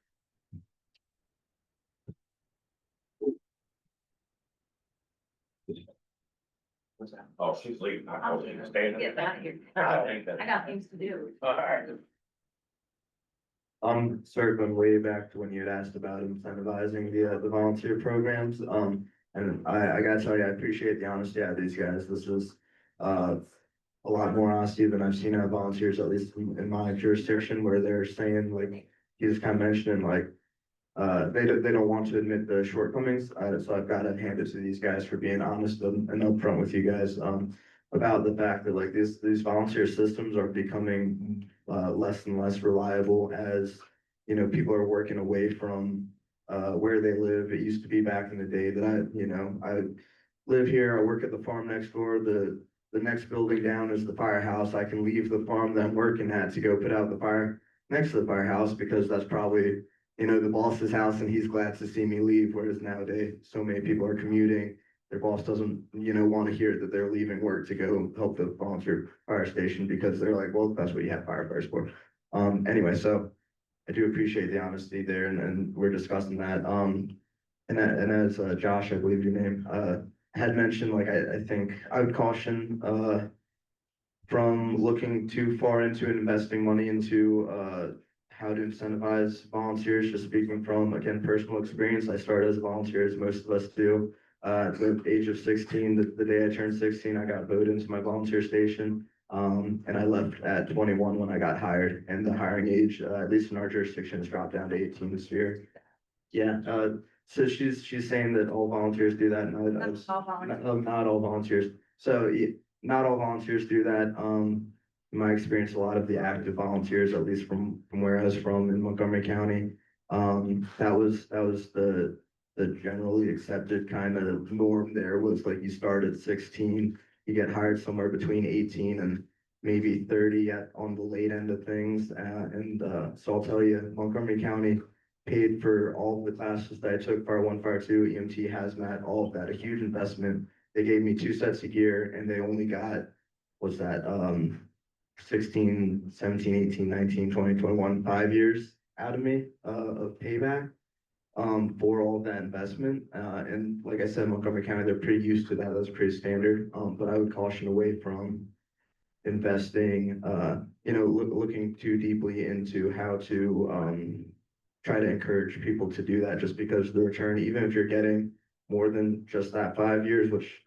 [SPEAKER 15] Oh, she's leaving. I
[SPEAKER 9] I'll
[SPEAKER 15] was staying.
[SPEAKER 9] get out of here.
[SPEAKER 15] I think that.
[SPEAKER 9] I got things to do.
[SPEAKER 15] All right.
[SPEAKER 11] Circling way back to when you had asked about incentivizing the volunteer programs, and I gotta tell you, I appreciate the honesty out of these guys. This is, a lot more honesty than I've seen out of volunteers, at least in my jurisdiction, where they're saying, like, he was kind of mentioning, like, they don't want to admit the shortcomings, so I've got to hand it to these guys for being honest and upfront with you guys, about the fact that, like, these volunteer systems are becoming, less and less reliable as, people are working away from, where they live. It used to be back in the day that I live here, I work at the farm next door, the next building down is the firehouse. I can leave the farm that I'm working at to go put out the fire next to the firehouse because that's probably, the boss's house and he's glad to see me leave. Whereas nowadays, so many people are commuting. Their boss doesn't, want to hear that they're leaving work to go help the volunteer fire station because they're like, well, that's what you have firefighters for. Anyway, so I do appreciate the honesty there and we're discussing that. And as Josh, I believe your name, had mentioned, like, I think I would caution, from looking too far into investing money into, how to incentivize volunteers, just speaking from, again, personal experience. I started as a volunteer, as most of us do. At the age of 16, the day I turned 16, I got voted into my volunteer station. And I left at 21 when I got hired, and the hiring age, at least in our jurisdiction, has dropped down to 18 this year. Yeah, so she's saying that all volunteers do that, and
[SPEAKER 9] That's all volunteer.
[SPEAKER 11] not all volunteers. So not all volunteers do that. In my experience, a lot of the active volunteers, at least from where I was from in Montgomery County, that was the generally accepted kind of norm there was like you start at 16, you get hired somewhere between 18 and maybe 30 on the late end of things. So I'll tell you, Montgomery County paid for all of the classes that I took, Fire 1, Fire 2, EMT, Hazmat, all of that, a huge investment. They gave me 2 sets of gear and they only got, what's that, 16, 17, 18, 19, 20, 21, 5 years out of me, of payback, for all of that investment. And like I said, Montgomery County, they're pretty used to that. That's pretty standard. But I would caution away from investing, looking too deeply into how to, try to encourage people to do that just because the return, even if you're getting more than just that 5 years, which,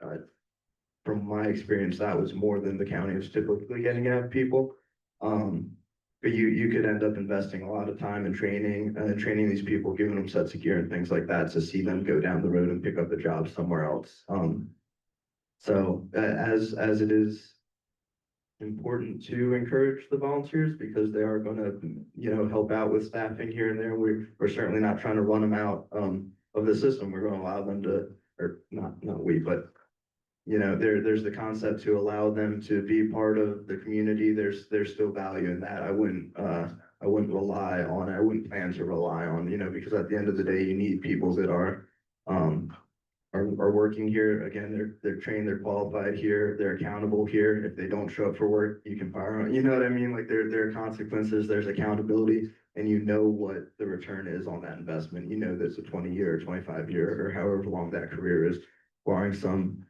[SPEAKER 11] from my experience, that was more than the county was typically getting out of people. But you could end up investing a lot of time in training these people, giving them sets of gear and things like that to see them go down the road and pick up a job somewhere else. So as it is important to encourage the volunteers because they are gonna, help out with staffing here and there. We're certainly not trying to run them out, of the system. We're gonna allow them to, or not we, but there's the concept to allow them to be part of the community. There's still value in that. I wouldn't rely on, I wouldn't plan to rely on, because at the end of the day, you need people that are working here. Again, they're trained, they're qualified here, they're accountable here. If they don't show up for work, you can fire them. You know what I mean? Like there are consequences, there's accountability, and what the return is on that investment. That's a 20-year, 25-year, or however long that career is, barring some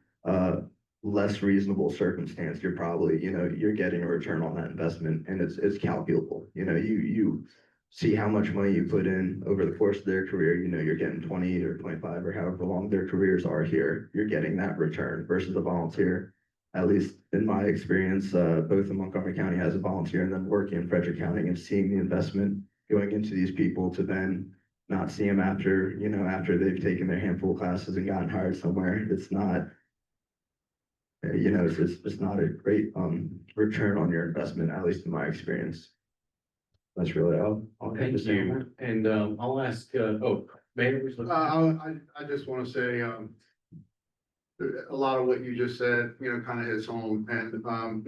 [SPEAKER 11] less reasonable circumstance, you're probably, you're getting a return on that investment and it's calculable. You see how much money you put in over the course of their career, you're getting 20 or 25 or however long their careers are here, you're getting that return versus a volunteer. At least in my experience, both in Montgomery County as a volunteer and then working in Frederick County and seeing the investment going into these people to then not see them after they've taken their handful of classes and gotten hired somewhere. It's not, it's not a great return on your investment, at least in my experience. That's really all.
[SPEAKER 3] Thank you. And I'll ask, Mayor.
[SPEAKER 6] I just want to say, a lot of what you just said, kind of hits home and,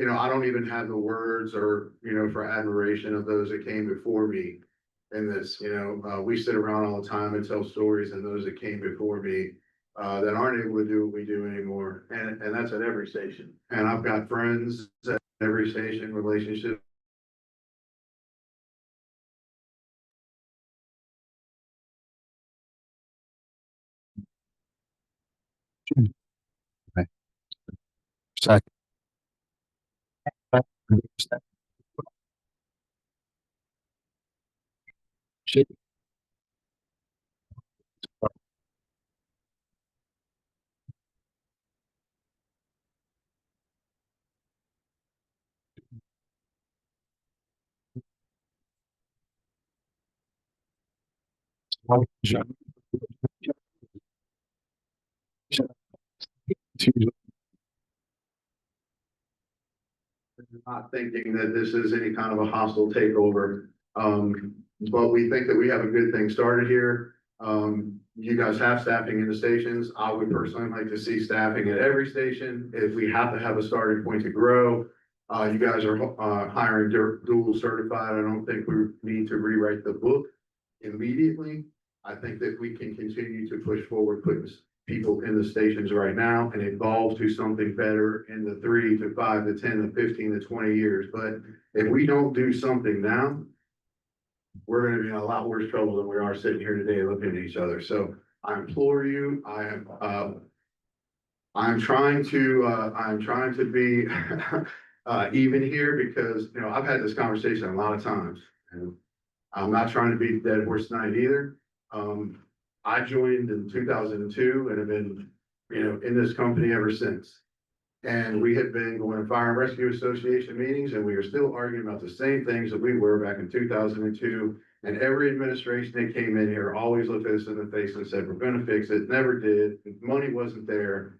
[SPEAKER 6] I don't even have the words or, for admiration of those that came before me. in this, we sit around all the time and tell stories, and those that came before me that aren't able to do what we do anymore, and that's at every station. And I've got friends at every station, relationships.
[SPEAKER 5] Second.
[SPEAKER 6] Not thinking that this is any kind of a hostile takeover. But we think that we have a good thing started here. You guys have staffing in the stations. I would personally like to see staffing at every station. If we have to have a starting point to grow, you guys are hiring dual certified. I don't think we need to rewrite the book immediately. I think that we can continue to push forward, putting people in the stations right now and evolve to something better in the 3 to 5 to 10 to 15 to 20 years. But if we don't do something now, we're gonna be in a lot worse trouble than we are sitting here today looking at each other. So I implore you, I'm trying to be even here because, I've had this conversation a lot of times, and I'm not trying to beat the dead horse tonight either. I joined in 2002 and have been, in this company ever since. And we have been going to Fire and Rescue Association meetings, and we are still arguing about the same things that we were back in 2002. And every administration that came in here always looked at us in the face and said, we're gonna fix it, never did, money wasn't there.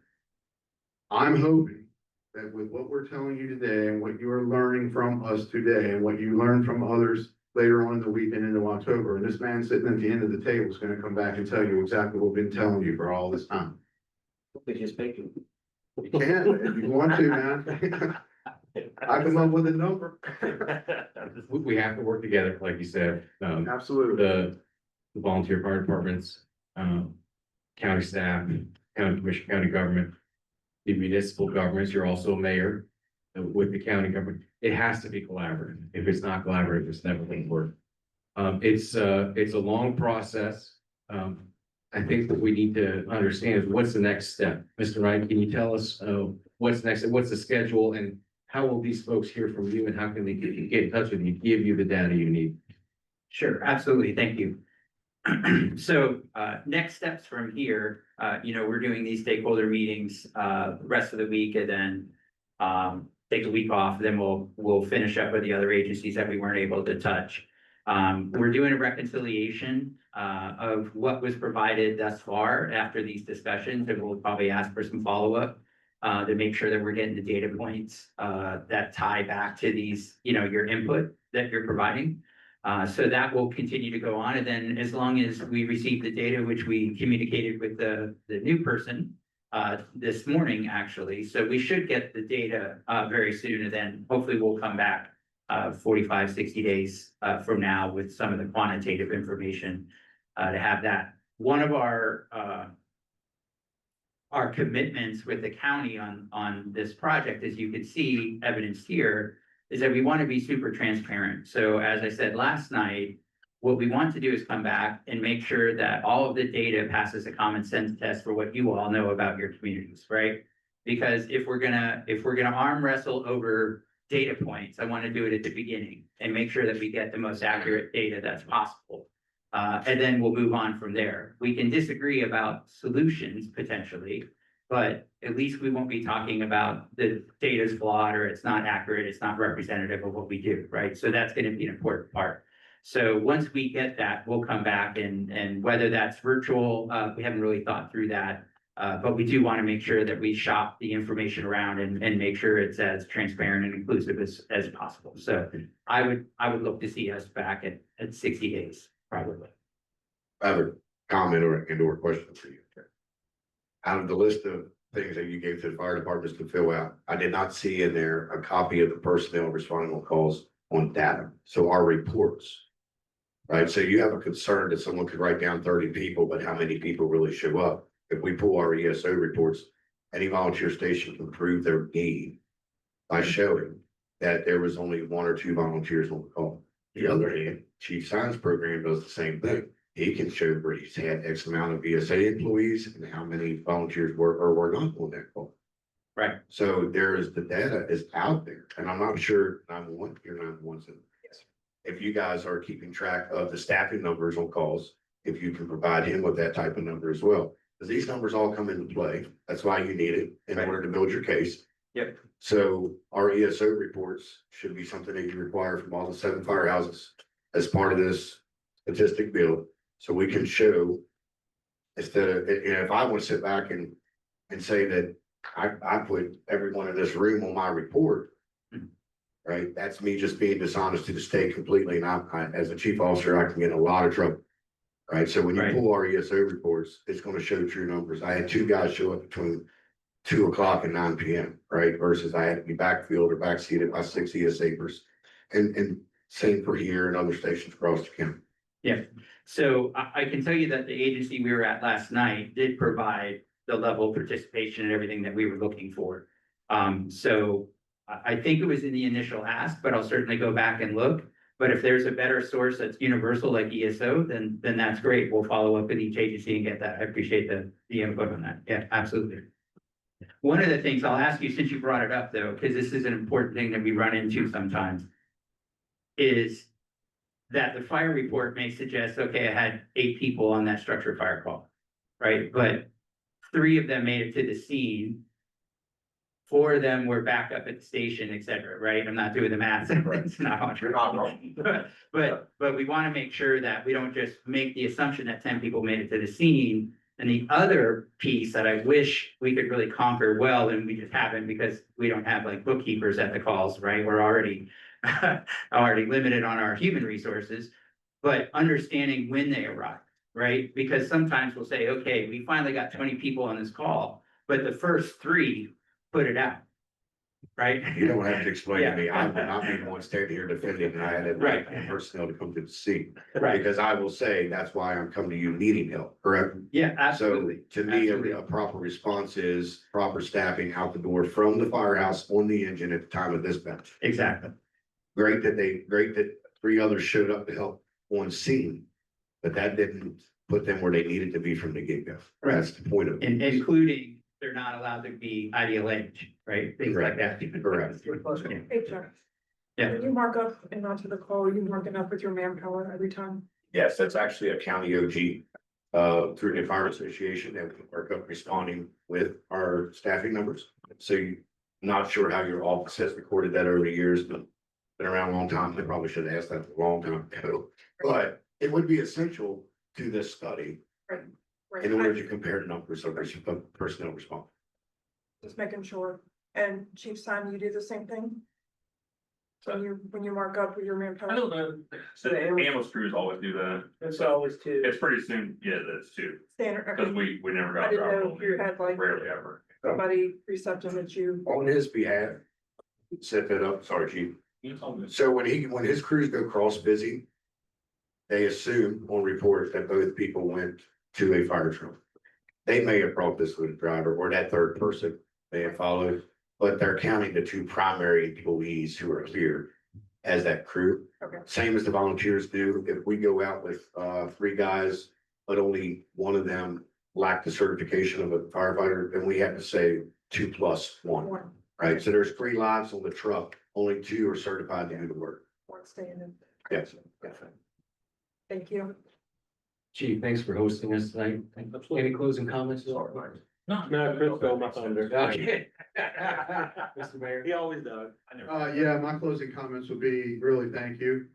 [SPEAKER 6] I'm hoping that with what we're telling you today and what you are learning from us today and what you learn from others later on in the week and into October, and this man sitting at the end of the table is gonna come back and tell you exactly what we've been telling you for all this time.
[SPEAKER 14] They just make it.
[SPEAKER 6] You can, if you want to, man. I come up with a number.
[SPEAKER 3] We have to work together, like you said,
[SPEAKER 6] Absolutely.
[SPEAKER 3] the volunteer fire departments, county staff, county commission, county government, the municipal governments, you're also a mayor with the county government. It has to be collaborative. If it's not collaborative, it's never going to work. It's a long process. I think what we need to understand is what's the next step. Mr. Wright, can you tell us, what's next, what's the schedule, and how will these folks hear from you, and how can they get in touch with you, give you the data you need?
[SPEAKER 8] Sure, absolutely. Thank you. So, next steps from here, we're doing these stakeholder meetings, the rest of the week, and then, take a week off, then we'll finish up with the other agencies that we weren't able to touch. We're doing a reconciliation, of what was provided thus far after these discussions, and we'll probably ask for some follow-up, to make sure that we're getting the data points, that tie back to these, your input that you're providing. So that will continue to go on, and then as long as we receive the data, which we communicated with the new person this morning, actually, so we should get the data very soon, and then hopefully we'll come back 45, 60 days from now with some of the quantitative information to have that. One of our commitments with the county on this project, as you can see evidenced here, is that we want to be super transparent. So as I said last night, what we want to do is come back and make sure that all of the data passes a common sense test for what you all know about your communities, right? Because if we're gonna arm wrestle over data points, I want to do it at the beginning and make sure that we get the most accurate data that's possible. And then we'll move on from there. We can disagree about solutions potentially, but at least we won't be talking about the data's flawed or it's not accurate, it's not representative of what we do, right? So that's going to be an important part. So once we get that, we'll come back and whether that's virtual, we haven't really thought through that. But we do want to make sure that we shop the information around and make sure it's as transparent and inclusive as possible. So I would look to see us back at 60 days, probably.
[SPEAKER 13] I have a comment or a question for you. Out of the list of things that you gave to the fire departments to fill out, I did not see in there a copy of the personnel responding on calls on data. So our reports Right, so you have a concern that someone could write down 30 people, but how many people really show up? If we pull our ESO reports, any volunteer station can prove their need by showing that there was only 1 or 2 volunteers on the call. The other hand, Chief Science Program does the same thing. He can show where he's had X amount of ESA employees and how many volunteers were or were not on that call.
[SPEAKER 8] Right.
[SPEAKER 13] So the data is out there, and I'm not sure 911, you're 911. If you guys are keeping track of the staffing numbers on calls, if you can provide him with that type of number as well. Because these numbers all come into play. That's why you need it in order to build your case.
[SPEAKER 8] Yep.
[SPEAKER 13] So our ESO reports should be something that you require from all the 7 firehouses as part of this statistic build. So we can show, instead of, if I want to sit back and say that I put everyone in this room on my report, right? That's me just being dishonest to the state completely. And as a chief officer, I can get in a lot of trouble. Right? So when you
[SPEAKER 8] Right.
[SPEAKER 13] pull our ESO reports, it's going to show true numbers. I had 2 guys show up between 2 o'clock and 9 PM, right? Versus I had to be backfilled or backseated by 6 ESApers. And same for here and other stations across the county.
[SPEAKER 8] Yeah, so I can tell you that the agency we were at last night did provide the level of participation and everything that we were looking for. So I think it was in the initial ask, but I'll certainly go back and look. But if there's a better source that's universal like ESO, then that's great. We'll follow up with each agency and get that. I appreciate the input on that. Yeah, absolutely. One of the things I'll ask you, since you brought it up though, because this is an important thing that we run into sometimes, is that the fire report may suggest, okay, I had 8 people on that structure fire call, right? But 3 of them made it to the scene. 4 of them were back up at the station, et cetera, right? I'm not doing the math. It's not hard.
[SPEAKER 2] You're not wrong.
[SPEAKER 8] But we want to make sure that we don't just make the assumption that 10 people made it to the scene. And the other piece that I wish we could really conquer well, and we just haven't because we don't have like bookkeepers at the calls, right? We're already limited on our human resources, but understanding when they arrive, right? Because sometimes we'll say, okay, we finally got 20 people on this call, but the first 3 put it out, right?
[SPEAKER 13] You don't have to explain to me. I will
[SPEAKER 8] Yeah.
[SPEAKER 13] not be the one standing here defending that I had
[SPEAKER 8] Right.
[SPEAKER 13] personnel to come to the scene.
[SPEAKER 8] Right,
[SPEAKER 13] Because I will say, that's why I'm coming to you needing help, correct?
[SPEAKER 8] yeah,
[SPEAKER 13] So
[SPEAKER 8] absolutely.
[SPEAKER 13] to me,
[SPEAKER 8] Absolutely.
[SPEAKER 13] a proper response is proper staffing out the door from the firehouse on the engine at the time of dispatch.
[SPEAKER 8] Exactly.
[SPEAKER 13] Great that 3 others showed up to help on scene, but that didn't put them where they needed to be from the get-go.
[SPEAKER 8] Right.
[SPEAKER 13] That's the point of it.
[SPEAKER 8] And including, they're not allowed to be ideal age, right? Things like that.
[SPEAKER 13] Correct.
[SPEAKER 8] Yeah.
[SPEAKER 18] Hey, Jeff.
[SPEAKER 8] Yeah.
[SPEAKER 18] When you mark up and onto the call, are you marking up with your manpower every time?
[SPEAKER 13] Yes, that's actually a county OG, through the Fire Association that we work up responding with our staffing numbers. So not sure how your office has recorded that over the years, but been around a long time. They probably should have asked that a long time ago. But it would be essential to this study
[SPEAKER 18] Right. Right.
[SPEAKER 13] in order to compare numbers of personnel response.
[SPEAKER 18] Just making sure. And Chief Simon, you do the same thing? When you mark up with your manpower?
[SPEAKER 15] I don't know. So the ambulance crews always do that.
[SPEAKER 14] It's always 2.
[SPEAKER 15] It's pretty soon, yeah, that's 2,
[SPEAKER 18] Standard,
[SPEAKER 15] because
[SPEAKER 18] okay.
[SPEAKER 15] we never
[SPEAKER 18] I
[SPEAKER 15] got.
[SPEAKER 18] didn't
[SPEAKER 15] our
[SPEAKER 18] know if you had like
[SPEAKER 15] Rarely ever.
[SPEAKER 18] somebody receptive that you.
[SPEAKER 13] On his behalf, set that up, sorry, chief.
[SPEAKER 15] It's all good.
[SPEAKER 13] So when his crews go cross busy, they assume on report that both people went to a fire truck. They may have brought this with a driver or that third person may have followed, but they're counting the 2 primary employees who are here as that crew.
[SPEAKER 18] Okay.
[SPEAKER 13] Same as the volunteers do. If we go out with 3 guys, but only one of them lacked the certification of a firefighter, then we have to say 2 plus 1, right? So there's 3 lives on the truck, only 2 are certified to do the work.
[SPEAKER 18] One staying in.
[SPEAKER 13] Yes.
[SPEAKER 18] Thank you.
[SPEAKER 12] Chief, thanks for hosting us tonight. Any closing comments?
[SPEAKER 14] No, Chris stole my thunder.
[SPEAKER 12] Okay. Mr. Mayor.
[SPEAKER 14] He always does.
[SPEAKER 6] Yeah, my closing comments would be really thank you.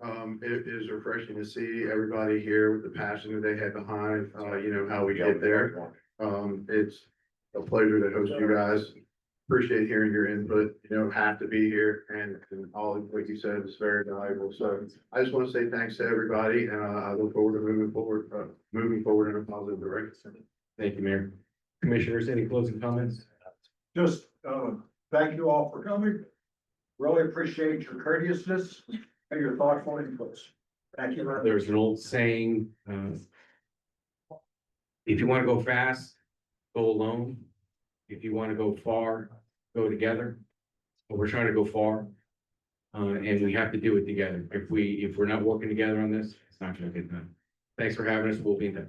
[SPEAKER 6] It is refreshing to see everybody here with the passion that they had behind, how we get there. It's a pleasure to host you guys. Appreciate hearing your input, have to be here and all of what you said is very valuable. So I just want to say thanks to everybody and I look forward to moving forward in a positive direction.
[SPEAKER 12] Thank you, Mayor. Commissioners, any closing comments?
[SPEAKER 17] Just, thank you all for coming. Really appreciate your courteousness and your thoughtful inputs.
[SPEAKER 10] Thank you. very much.
[SPEAKER 12] There's an old saying, if you want to go fast, go alone. If you want to go far, go together. But we're trying to go far. And we have to do it together. If we're not working together on this, it's not gonna get done. Thanks for having us. We'll be in touch.